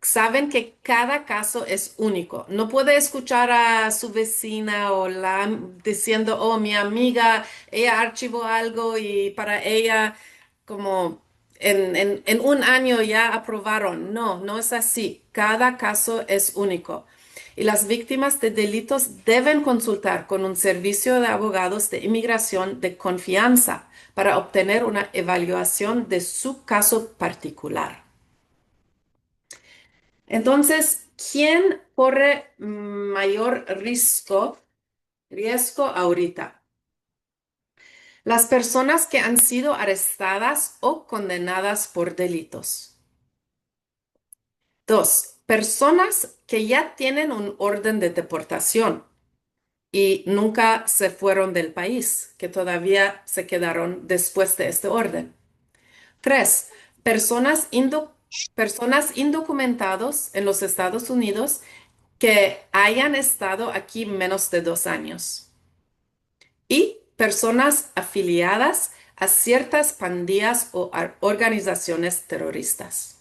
saben que cada caso es único. No puede escuchar a su vecina o la diciendo, oh, mi amiga, ella archivó algo y para ella como en un año ya aprobaron. No, no es así. Cada caso es único. Y las víctimas de delitos deben consultar con un servicio de abogados de inmigración de confianza para obtener una evaluación de su caso particular. Entonces, ¿quién corre mayor riesgo ahorita? Las personas que han sido arrestadas o condenadas por delitos. Dos, personas que ya tienen un orden de deportación y nunca se fueron del país, que todavía se quedaron después de este orden. Tres, personas indocumentados en los Estados Unidos que hayan estado aquí menos de 2 años. Y personas afiliadas a ciertas pandillas o organizaciones terroristas.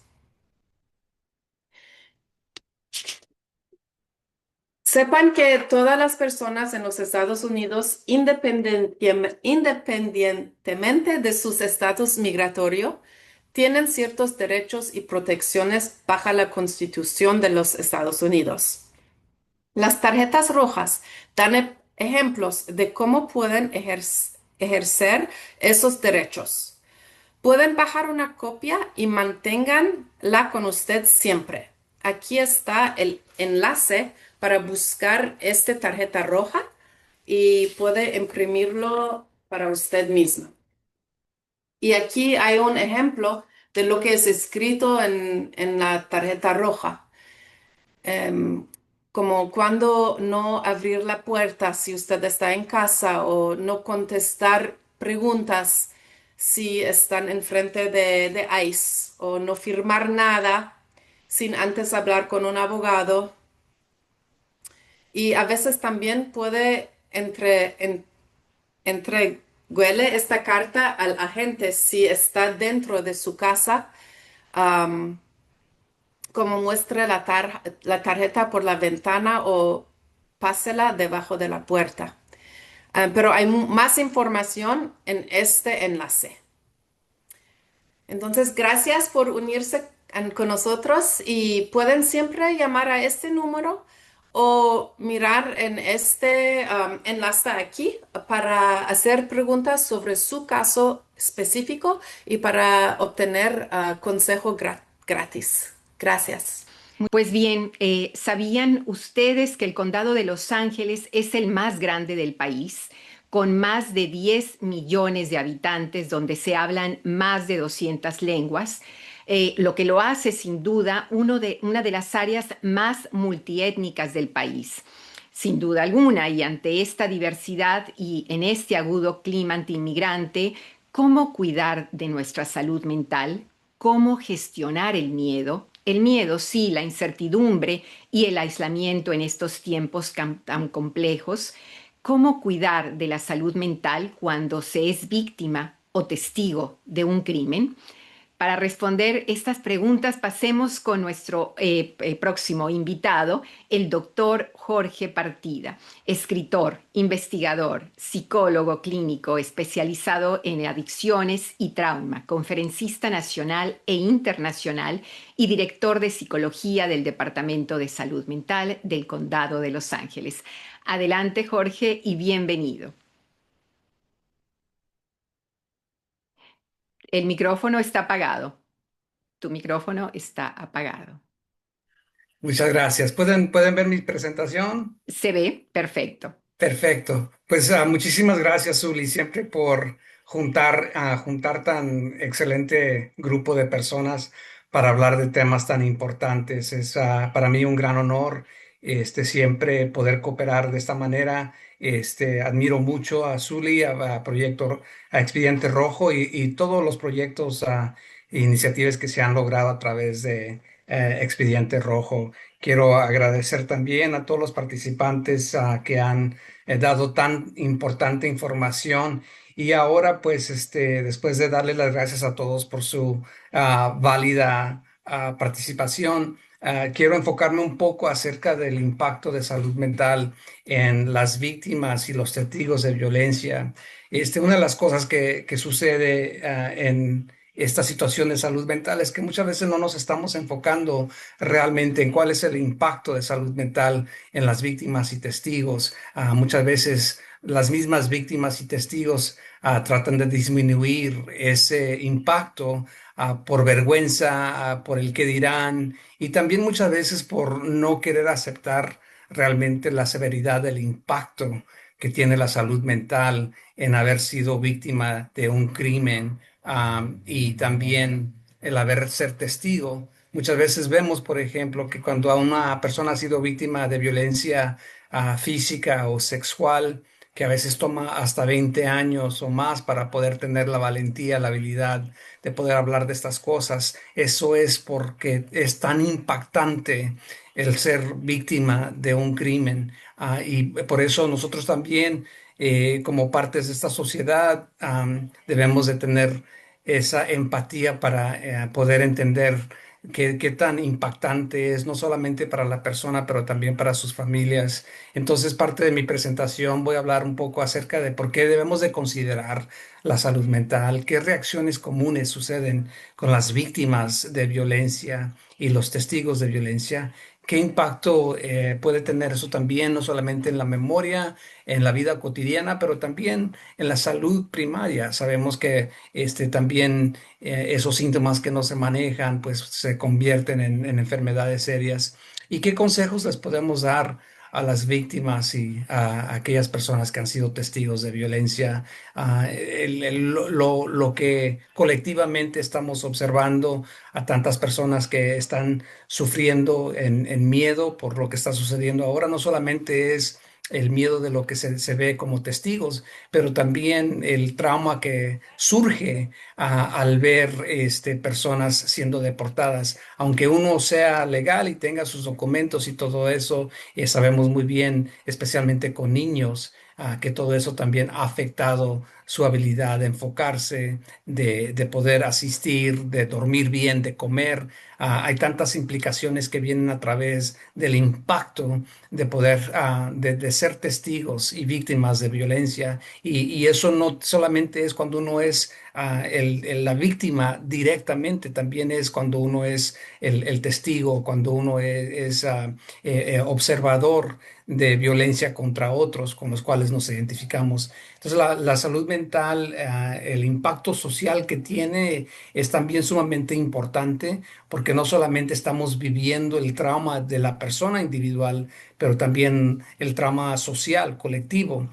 Sepan que todas las personas en los Estados Unidos, independientemente de su estatus migratorio, tienen ciertos derechos y protecciones bajo la Constitución de los Estados Unidos. Las tarjetas rojas dan ejemplos de cómo pueden ejercer esos derechos. Pueden bajar una copia y manténganla con usted siempre. Aquí está el enlace para buscar esta tarjeta roja y puede imprimirlo para usted mismo. Y aquí hay un ejemplo de lo que es escrito en la tarjeta roja. Em, Como cuando no abrir la puerta si usted está en casa o no contestar preguntas si están enfrente de ICE o no firmar nada sin antes hablar con un abogado. Y a veces también puede entregarle esta carta al agente si está dentro de su casa, como muestre la tarjeta por la ventana o pásela debajo de la puerta. Pero hay más información en este enlace. Entonces, gracias por unirse con nosotros y pueden siempre llamar a este número o mirar en este enlace aquí para hacer preguntas sobre su caso específico y para obtener consejo gratis. Gracias. Pues bien, ¿sabían ustedes que el condado de Los Ángeles es el más grande del país, con más de 10 millones de habitantes, donde se hablan más de 200 lenguas? Lo que lo hace sin duda una de las áreas más multiétnicas del país. Sin duda alguna, y ante esta diversidad y en este agudo clima antiinmigrante, ¿cómo cuidar de nuestra salud mental? ¿Cómo gestionar el miedo? El miedo, sí, la incertidumbre y el aislamiento en estos tiempos tan complejos. ¿Cómo cuidar de la salud mental cuando se es víctima o testigo de un crimen? Para responder estas preguntas, pasemos con nuestro próximo invitado, el doctor Jorge Partida, escritor, investigador, psicólogo clínico especializado en adicciones y trauma, conferencista nacional e internacional y director de psicología del Departamento de Salud Mental del Condado de Los Ángeles. Adelante, Jorge, y bienvenido. El micrófono está apagado. Tu micrófono está apagado. Muchas gracias. ¿Pueden ver mi presentación? Se ve perfecto. Perfecto. Pues muchísimas gracias, Zuli, siempre por juntar tan excelente grupo de personas para hablar de temas tan importantes. Es para mí un gran honor siempre poder cooperar de esta manera. Admiro mucho a Zuli, a Expediente Rojo y todos los proyectos e iniciativas que se han logrado a través de Expediente Rojo. Quiero agradecer también a todos los participantes que han he dado tan importante información. Y ahora, pues, después de darle las gracias a todos por su válida participación, quiero enfocarme un poco acerca del impacto de salud mental en las víctimas y los testigos de violencia. Una de las cosas que sucede en esta situación de salud mental es que muchas veces no nos estamos enfocando realmente en cuál es el impacto de salud mental en las víctimas y testigos. Muchas veces las mismas víctimas y testigos tratan de disminuir ese impacto por vergüenza, por el que dirán y también muchas veces por no querer aceptar realmente la severidad del impacto que tiene la salud mental en haber sido víctima de un crimen, y también el haber ser testigo. Muchas veces vemos, por ejemplo, que cuando a una persona ha sido víctima de violencia física o sexual, que a veces toma hasta 20 años o más para poder tener la valentía, la habilidad de poder hablar de estas cosas, eso es porque es tan impactante el ser víctima de un crimen. Y por eso nosotros también, como partes de esta sociedad, debemos de tener esa empatía para poder entender qué tan impactante es, no solamente para la persona, pero también para sus familias. Entonces, parte de mi presentación voy a hablar un poco acerca de por qué debemos de considerar la salud mental, qué reacciones comunes suceden con las víctimas de violencia y los testigos de violencia. ¿Qué impacto puede tener eso también, no solamente en la memoria, en la vida cotidiana, pero también en la salud primaria? Sabemos que también esos síntomas que no se manejan, pues se convierten en enfermedades serias. ¿Y qué consejos les podemos dar a las víctimas y a aquellas personas que han sido testigos de violencia? Lo que colectivamente estamos observando a tantas personas que están sufriendo en miedo por lo que está sucediendo ahora, no solamente es el miedo de lo que se ve como testigos, pero también el trauma que surge al ver personas siendo deportadas. Aunque uno sea legal y tenga sus documentos y todo eso, sabemos muy bien, especialmente con niños, que todo eso también ha afectado su habilidad de enfocarse, de poder asistir, de dormir bien, de comer. Hay tantas implicaciones que vienen a través del impacto de poder, de ser testigos y víctimas de violencia. Y eso no solamente es cuando uno es la víctima directamente, también es cuando uno es el testigo, cuando uno es observador de violencia contra otros con los cuales nos identificamos. Entonces, la salud mental, el impacto social que tiene es también sumamente importante porque no solamente estamos viviendo el trauma de la persona individual, pero también el trauma social, colectivo.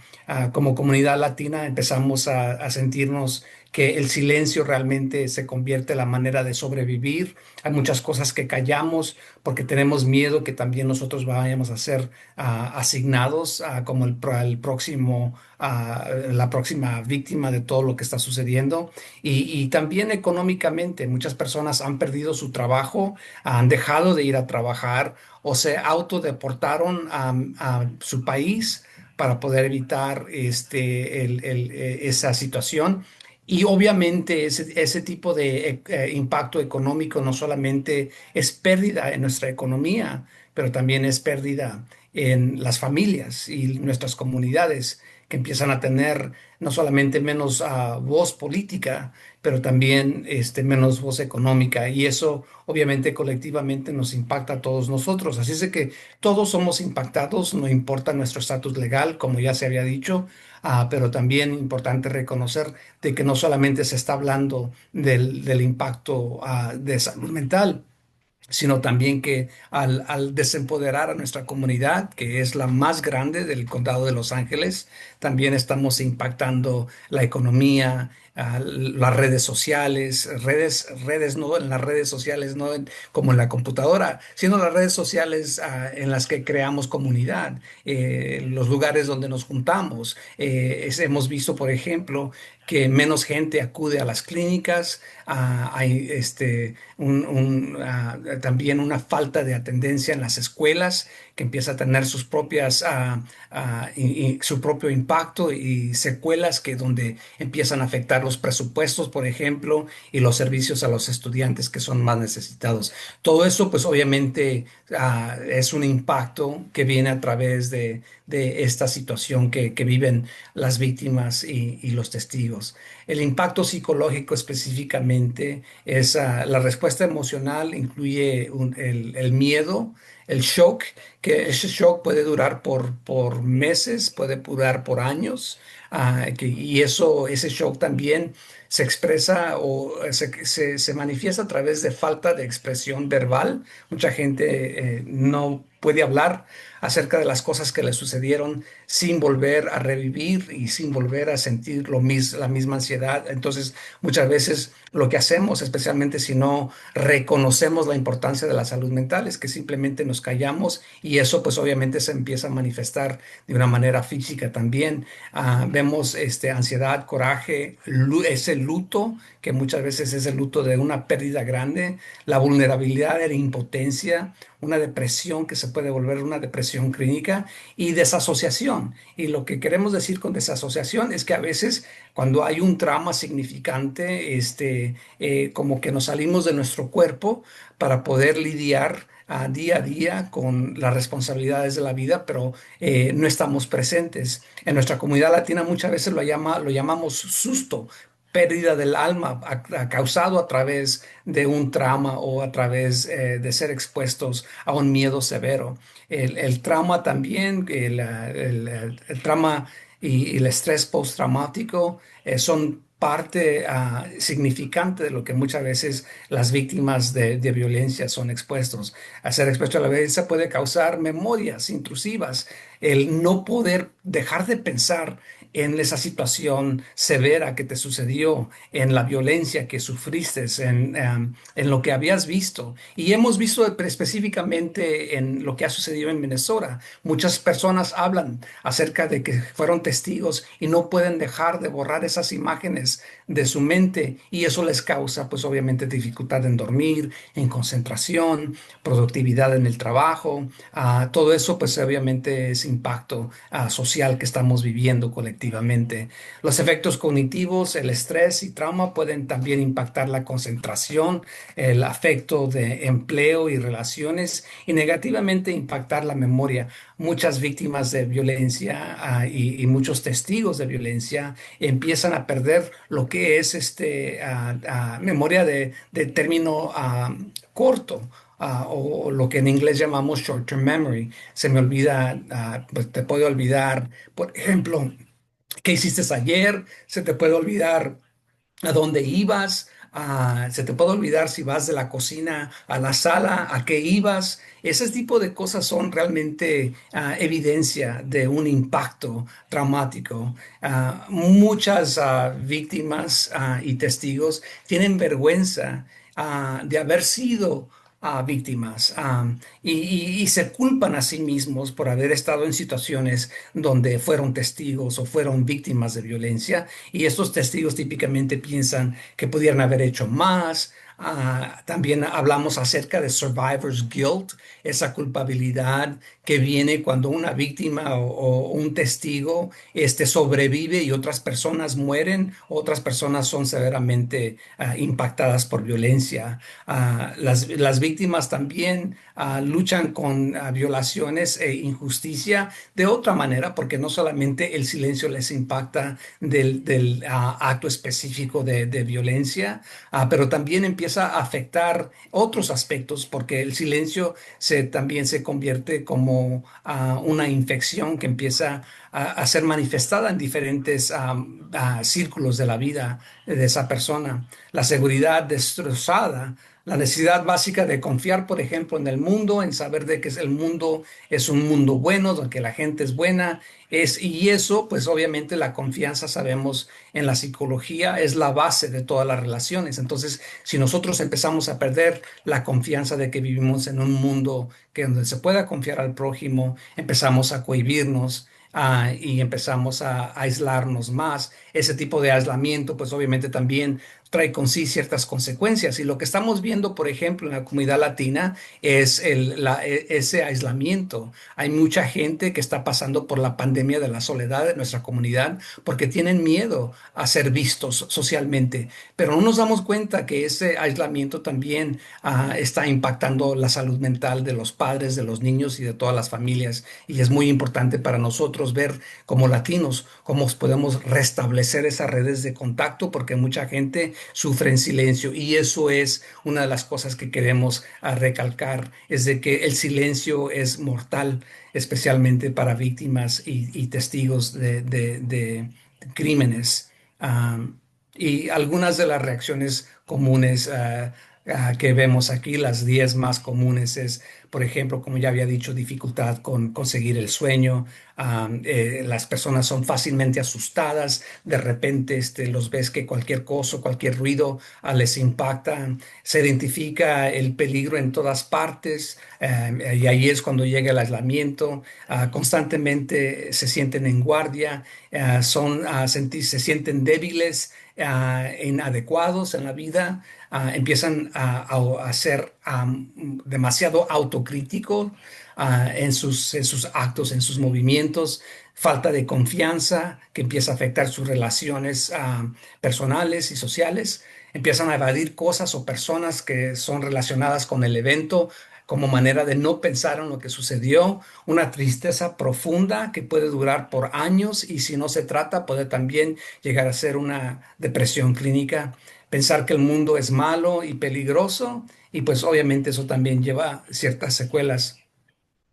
Como comunidad latina empezamos a sentirnos que el silencio realmente se convierte en la manera de sobrevivir. Hay muchas cosas que callamos porque tenemos miedo que también nosotros vayamos a ser asignados como el próximo, la próxima víctima de todo lo que está sucediendo. Y también económicamente, muchas personas han perdido su trabajo, han dejado de ir a trabajar o se autodeportaron a su país para poder evitar esa situación. Y obviamente ese tipo de impacto económico no solamente es pérdida en nuestra economía, pero también es pérdida en las familias y nuestras comunidades que empiezan a tener no solamente menos voz política, pero también menos voz económica. Y eso obviamente colectivamente nos impacta a todos nosotros. Así es de que todos somos impactados, no importa nuestro estatus legal, como ya se había dicho, pero también importante reconocer de que no solamente se está hablando del impacto de salud mental, sino también que al desempoderar a nuestra comunidad, que es la más grande del condado de Los Ángeles, también estamos impactando la economía, las redes sociales, redes no en las redes sociales, no como en la computadora, sino las redes sociales en las que creamos comunidad, los lugares donde nos juntamos. Hemos visto, por ejemplo, que menos gente acude a las clínicas, hay también una falta de atendencia en las escuelas que empieza a tener sus propias, y su propio impacto y secuelas que donde empiezan a afectar los presupuestos, por ejemplo, y los servicios a los estudiantes que son más necesitados. Todo eso, pues obviamente, es un impacto que viene a través de esta situación que viven las víctimas y los testigos. El impacto psicológico específicamente es la respuesta emocional, incluye el miedo, el shock, que ese shock puede durar por meses, puede durar por años, y ese shock también se expresa o se manifiesta a través de falta de expresión verbal. Mucha gente no puede hablar acerca de las cosas que le sucedieron sin volver a revivir y sin volver a sentir la misma ansiedad. Entonces, muchas veces lo que hacemos, especialmente si no reconocemos la importancia de la salud mental, es que simplemente nos callamos y eso pues obviamente se empieza a manifestar de una manera física también. Vemos ansiedad, coraje, ese luto, que muchas veces es el luto de una pérdida grande, la vulnerabilidad de la impotencia, una depresión que se puede volver una depresión clínica y desasociación. Y lo que queremos decir con desasociación es que a veces cuando hay un trauma significante, como que nos salimos de nuestro cuerpo para poder lidiar día a día con las responsabilidades de la vida, pero no estamos presentes. En nuestra comunidad latina muchas veces lo llamamos susto, pérdida del alma causado a través de un trauma o a través de ser expuestos a un miedo severo. El trauma también, el trauma y el estrés postraumático son parte significante de lo que muchas veces las víctimas de violencia son expuestos. A ser expuesto a la violencia puede causar memorias intrusivas, el no poder dejar de pensar en esa situación severa que te sucedió, en la violencia que sufriste, en lo que habías visto. Y hemos visto específicamente en lo que ha sucedido en Minnesota. Muchas personas hablan acerca de que fueron testigos y no pueden dejar de borrar esas imágenes de su mente y eso les causa pues obviamente dificultad en dormir, en concentración, productividad en el trabajo. Todo eso pues obviamente es impacto social que estamos viviendo colectivamente. Los efectos cognitivos, el estrés y trauma pueden también impactar la concentración, el afecto de empleo y relaciones y negativamente impactar la memoria. Muchas víctimas de violencia y muchos testigos de violencia empiezan a perder lo que es memoria de término corto. O lo que en inglés llamamos short-term memory. Se me olvida, pues te puede olvidar, por ejemplo, qué hiciste ayer, se te puede olvidar a dónde ibas, se te puede olvidar si vas de la cocina a la sala, a qué ibas. Ese tipo de cosas son realmente evidencia de un impacto traumático. Muchas víctimas y testigos tienen vergüenza de haber sido víctimas y se culpan a sí mismos por haber estado en situaciones donde fueron testigos o fueron víctimas de violencia y estos testigos típicamente piensan que pudieran haber hecho más. También hablamos acerca de survivor's guilt, esa culpabilidad que viene cuando una víctima o un testigo sobrevive y otras personas mueren, otras personas son severamente impactadas por violencia. Las víctimas también luchan con violaciones e injusticia de otra manera, porque no solamente el silencio les impacta del acto específico de violencia, pero también empieza a afectar otros aspectos, porque el silencio también se convierte como una infección que empieza a ser manifestada en diferentes círculos de la vida de esa persona. La seguridad destrozada, La necesidad básica de confiar, por ejemplo, en el mundo, en saber de que el mundo es un mundo bueno, donde la gente es buena, y eso, pues obviamente la confianza, sabemos en la psicología, es la base de todas las relaciones. Entonces, si nosotros empezamos a perder la confianza de que vivimos en un mundo que donde se pueda confiar al prójimo, empezamos a cohibirnos. Y empezamos a aislarnos más. Ese tipo de aislamiento, pues obviamente también trae con sí ciertas consecuencias. Y lo que estamos viendo, por ejemplo, en la comunidad latina es ese aislamiento. Hay mucha gente que está pasando por la pandemia de la soledad de nuestra comunidad porque tienen miedo a ser vistos socialmente, pero no nos damos cuenta que ese aislamiento también está impactando la salud mental de los padres, de los niños y de todas las familias. Y es muy importante para nosotros ver como latinos cómo podemos restablecer esas redes de contacto, porque mucha gente sufre en silencio, y eso es una de las cosas que queremos recalcar, es de que el silencio es mortal, especialmente para víctimas y testigos de crímenes. Y algunas de las reacciones comunes que vemos aquí, las 10 más comunes es, por ejemplo, como ya había dicho, dificultad con conseguir el sueño. Las personas son fácilmente asustadas, de repente los ves que cualquier cosa, cualquier ruido les impacta, se identifica el peligro en todas partes, y ahí es cuando llega el aislamiento. Constantemente se sienten en guardia, se sienten débiles, inadecuados en la vida, empiezan a ser demasiado autocríticos en sus actos, en sus movimientos, falta de confianza que empieza a afectar sus relaciones personales y sociales, empiezan a evadir cosas o personas que son relacionadas con el evento como manera de no pensar en lo que sucedió, una tristeza profunda que puede durar por años, y si no se trata puede también llegar a ser una depresión clínica, pensar que el mundo es malo y peligroso, y pues obviamente eso también lleva ciertas secuelas.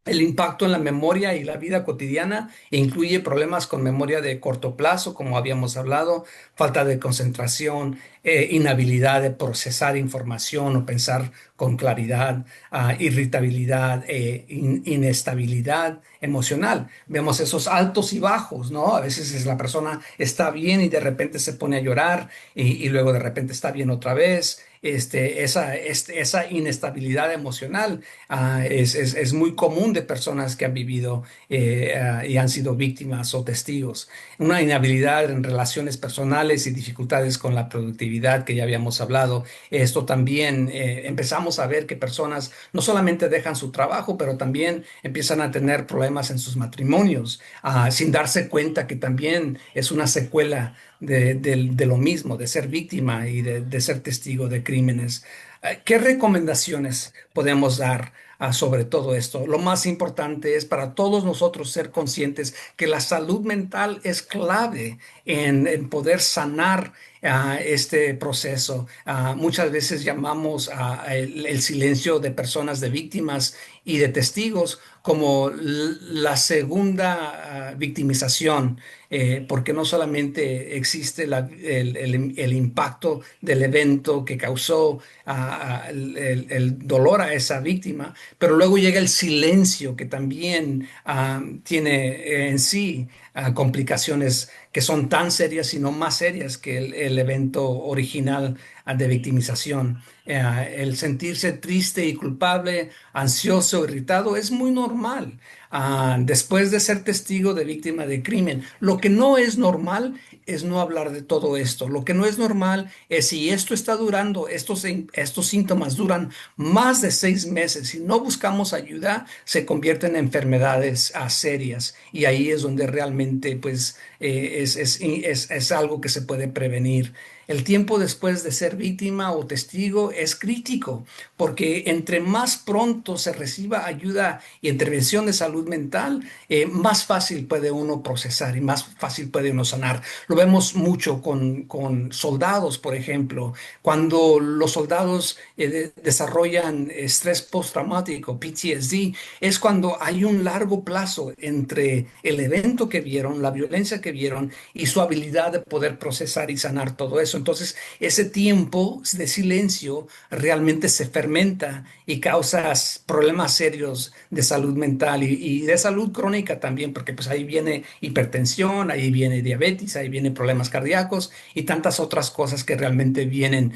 El impacto en la memoria y la vida cotidiana incluye problemas con memoria de corto plazo, como habíamos hablado, falta de concentración, inhabilidad de procesar información o pensar con claridad, irritabilidad, inestabilidad emocional. Vemos esos altos y bajos, ¿no? A veces la persona está bien y de repente se pone a llorar, y luego de repente está bien otra vez. Esa inestabilidad emocional es muy común de personas que han vivido y han sido víctimas o testigos. Una inhabilidad en relaciones personales y dificultades con la productividad que ya habíamos hablado. Esto también empezamos a ver que personas no solamente dejan su trabajo, pero también empiezan a tener problemas en sus matrimonios, sin darse cuenta que también es una secuela de lo mismo, de ser víctima y de ser testigo de crímenes. ¿Qué recomendaciones podemos dar sobre todo esto? Lo más importante es para todos nosotros ser conscientes que la salud mental es clave en poder sanar este proceso. Muchas veces llamamos el silencio de personas, de víctimas y de testigos, como la segunda victimización, porque no solamente existe el impacto del evento que causó el dolor a esa víctima, pero luego llega el silencio, que también tiene en sí complicaciones que son tan serias, si no más serias que el evento original de victimización. El sentirse triste y culpable, ansioso, irritado, es muy normal después de ser testigo de víctima de crimen. Lo que no es normal es no hablar de todo esto. Lo que no es normal es si esto está durando, estos síntomas duran más de 6 meses. Si no buscamos ayuda, se convierten en enfermedades serias. Y ahí es donde realmente pues, es algo que se puede prevenir. El tiempo después de ser víctima o testigo es crítico, porque entre más pronto se reciba ayuda y intervención de salud mental, más fácil puede uno procesar y más fácil puede uno sanar. Lo vemos mucho con soldados, por ejemplo. Cuando los soldados desarrollan estrés postraumático, PTSD, es cuando hay un largo plazo entre el evento que vieron, la violencia que vieron, y su habilidad de poder procesar y sanar todo eso. eso. Entonces, ese tiempo de silencio realmente se fermenta y causa problemas serios de salud mental y de salud crónica también, porque pues ahí viene hipertensión, ahí viene diabetes, ahí vienen problemas cardíacos y tantas otras cosas que realmente vienen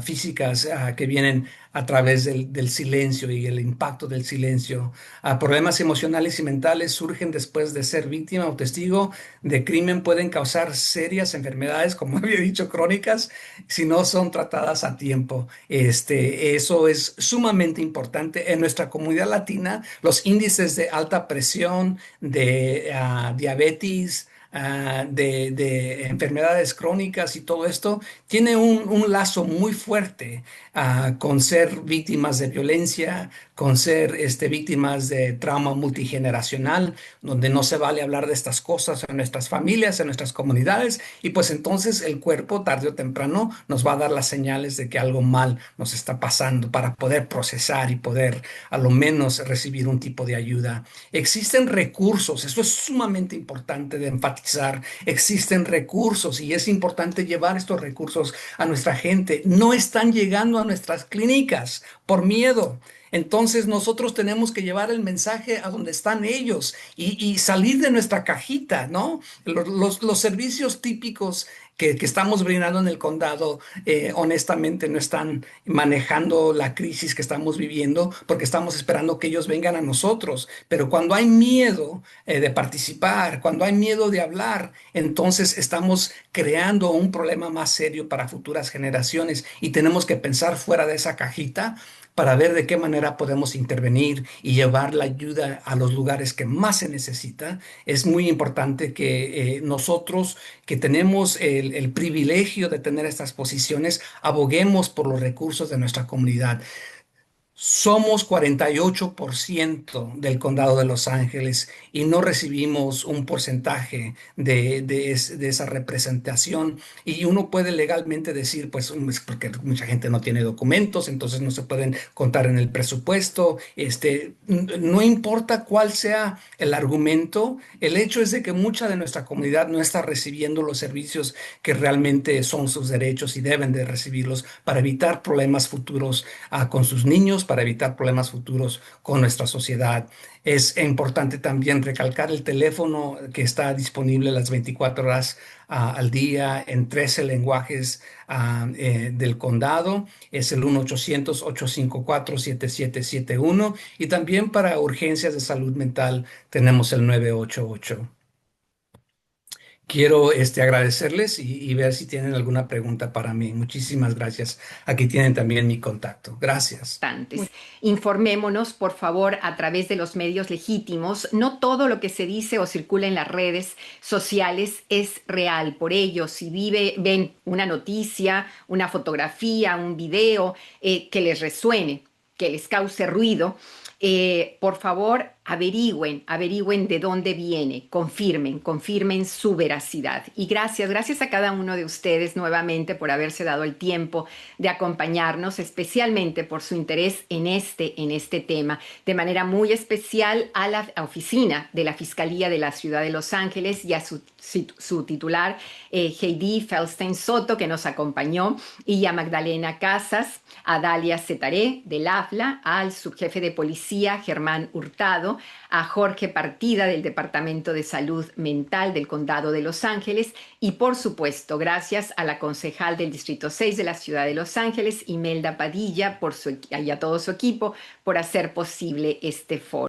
físicas, que vienen a través del silencio y el impacto del silencio. Problemas emocionales y mentales surgen después de ser víctima o testigo de crimen, pueden causar serias enfermedades, como había dicho, crónicas, si no son tratadas a tiempo. Eso es sumamente importante. En nuestra comunidad latina, los índices de alta presión, de diabetes, de enfermedades crónicas y todo esto, tiene un lazo muy fuerte con ser víctimas de violencia, con ser víctimas de trauma multigeneracional, donde no se vale hablar de estas cosas en nuestras familias, en nuestras comunidades, y pues entonces el cuerpo tarde o temprano nos va a dar las señales de que algo mal nos está pasando para poder procesar y poder a lo menos recibir un tipo de ayuda. Existen recursos, eso es sumamente importante de enfatizar, existen recursos y es importante llevar estos recursos a nuestra gente. No están llegando a nuestras clínicas por miedo. Entonces nosotros tenemos que llevar el mensaje a donde están ellos y salir de nuestra cajita, ¿no? Los servicios típicos que estamos brindando en el condado, honestamente no están manejando la crisis que estamos viviendo porque estamos esperando que ellos vengan a nosotros. Pero cuando hay miedo de participar, cuando hay miedo de hablar, entonces estamos creando un problema más serio para futuras generaciones y tenemos que pensar fuera de esa cajita para ver de qué manera podemos intervenir y llevar la ayuda a los lugares que más se necesita. Es muy importante que nosotros, que tenemos el privilegio de tener estas posiciones, aboguemos por los recursos de nuestra comunidad. Somos 48% del condado de Los Ángeles y no recibimos un porcentaje de esa representación. Y uno puede legalmente decir, pues, es porque mucha gente no tiene documentos, entonces no se pueden contar en el presupuesto. No importa cuál sea el argumento, el hecho es de que mucha de nuestra comunidad no está recibiendo los servicios que realmente son sus derechos y deben de recibirlos para evitar problemas futuros con sus niños, para evitar problemas futuros con nuestra sociedad. Es importante también recalcar el teléfono que está disponible las 24 horas al día en 13 lenguajes del condado. Es el 1-800-854-7771 y también para urgencias de salud mental tenemos el 988. Quiero agradecerles y ver si tienen alguna pregunta para mí. Muchísimas gracias. Aquí tienen también mi contacto. Gracias. Informémonos, por favor, a través de los medios legítimos. No todo lo que se dice o circula en las redes sociales es real. Por ello, si ven una noticia, una fotografía, un video que les resuene, que les cause ruido, por favor, averigüen de dónde viene, confirmen su veracidad. Y gracias a cada uno de ustedes nuevamente por haberse dado el tiempo de acompañarnos, especialmente por su interés en este tema. De manera muy especial a la oficina de la Fiscalía de la Ciudad de Los Ángeles y a su titular, Heidi Feldstein Soto, que nos acompañó, y a Magdalena Casas, a Dalia Cetaré del AFLA, al subjefe de policía, Germán Hurtado, a Jorge Partida del Departamento de Salud Mental del Condado de Los Ángeles y, por supuesto, gracias a la concejal del Distrito 6 de la Ciudad de Los Ángeles, Imelda Padilla, y a todo su equipo por hacer posible este foro.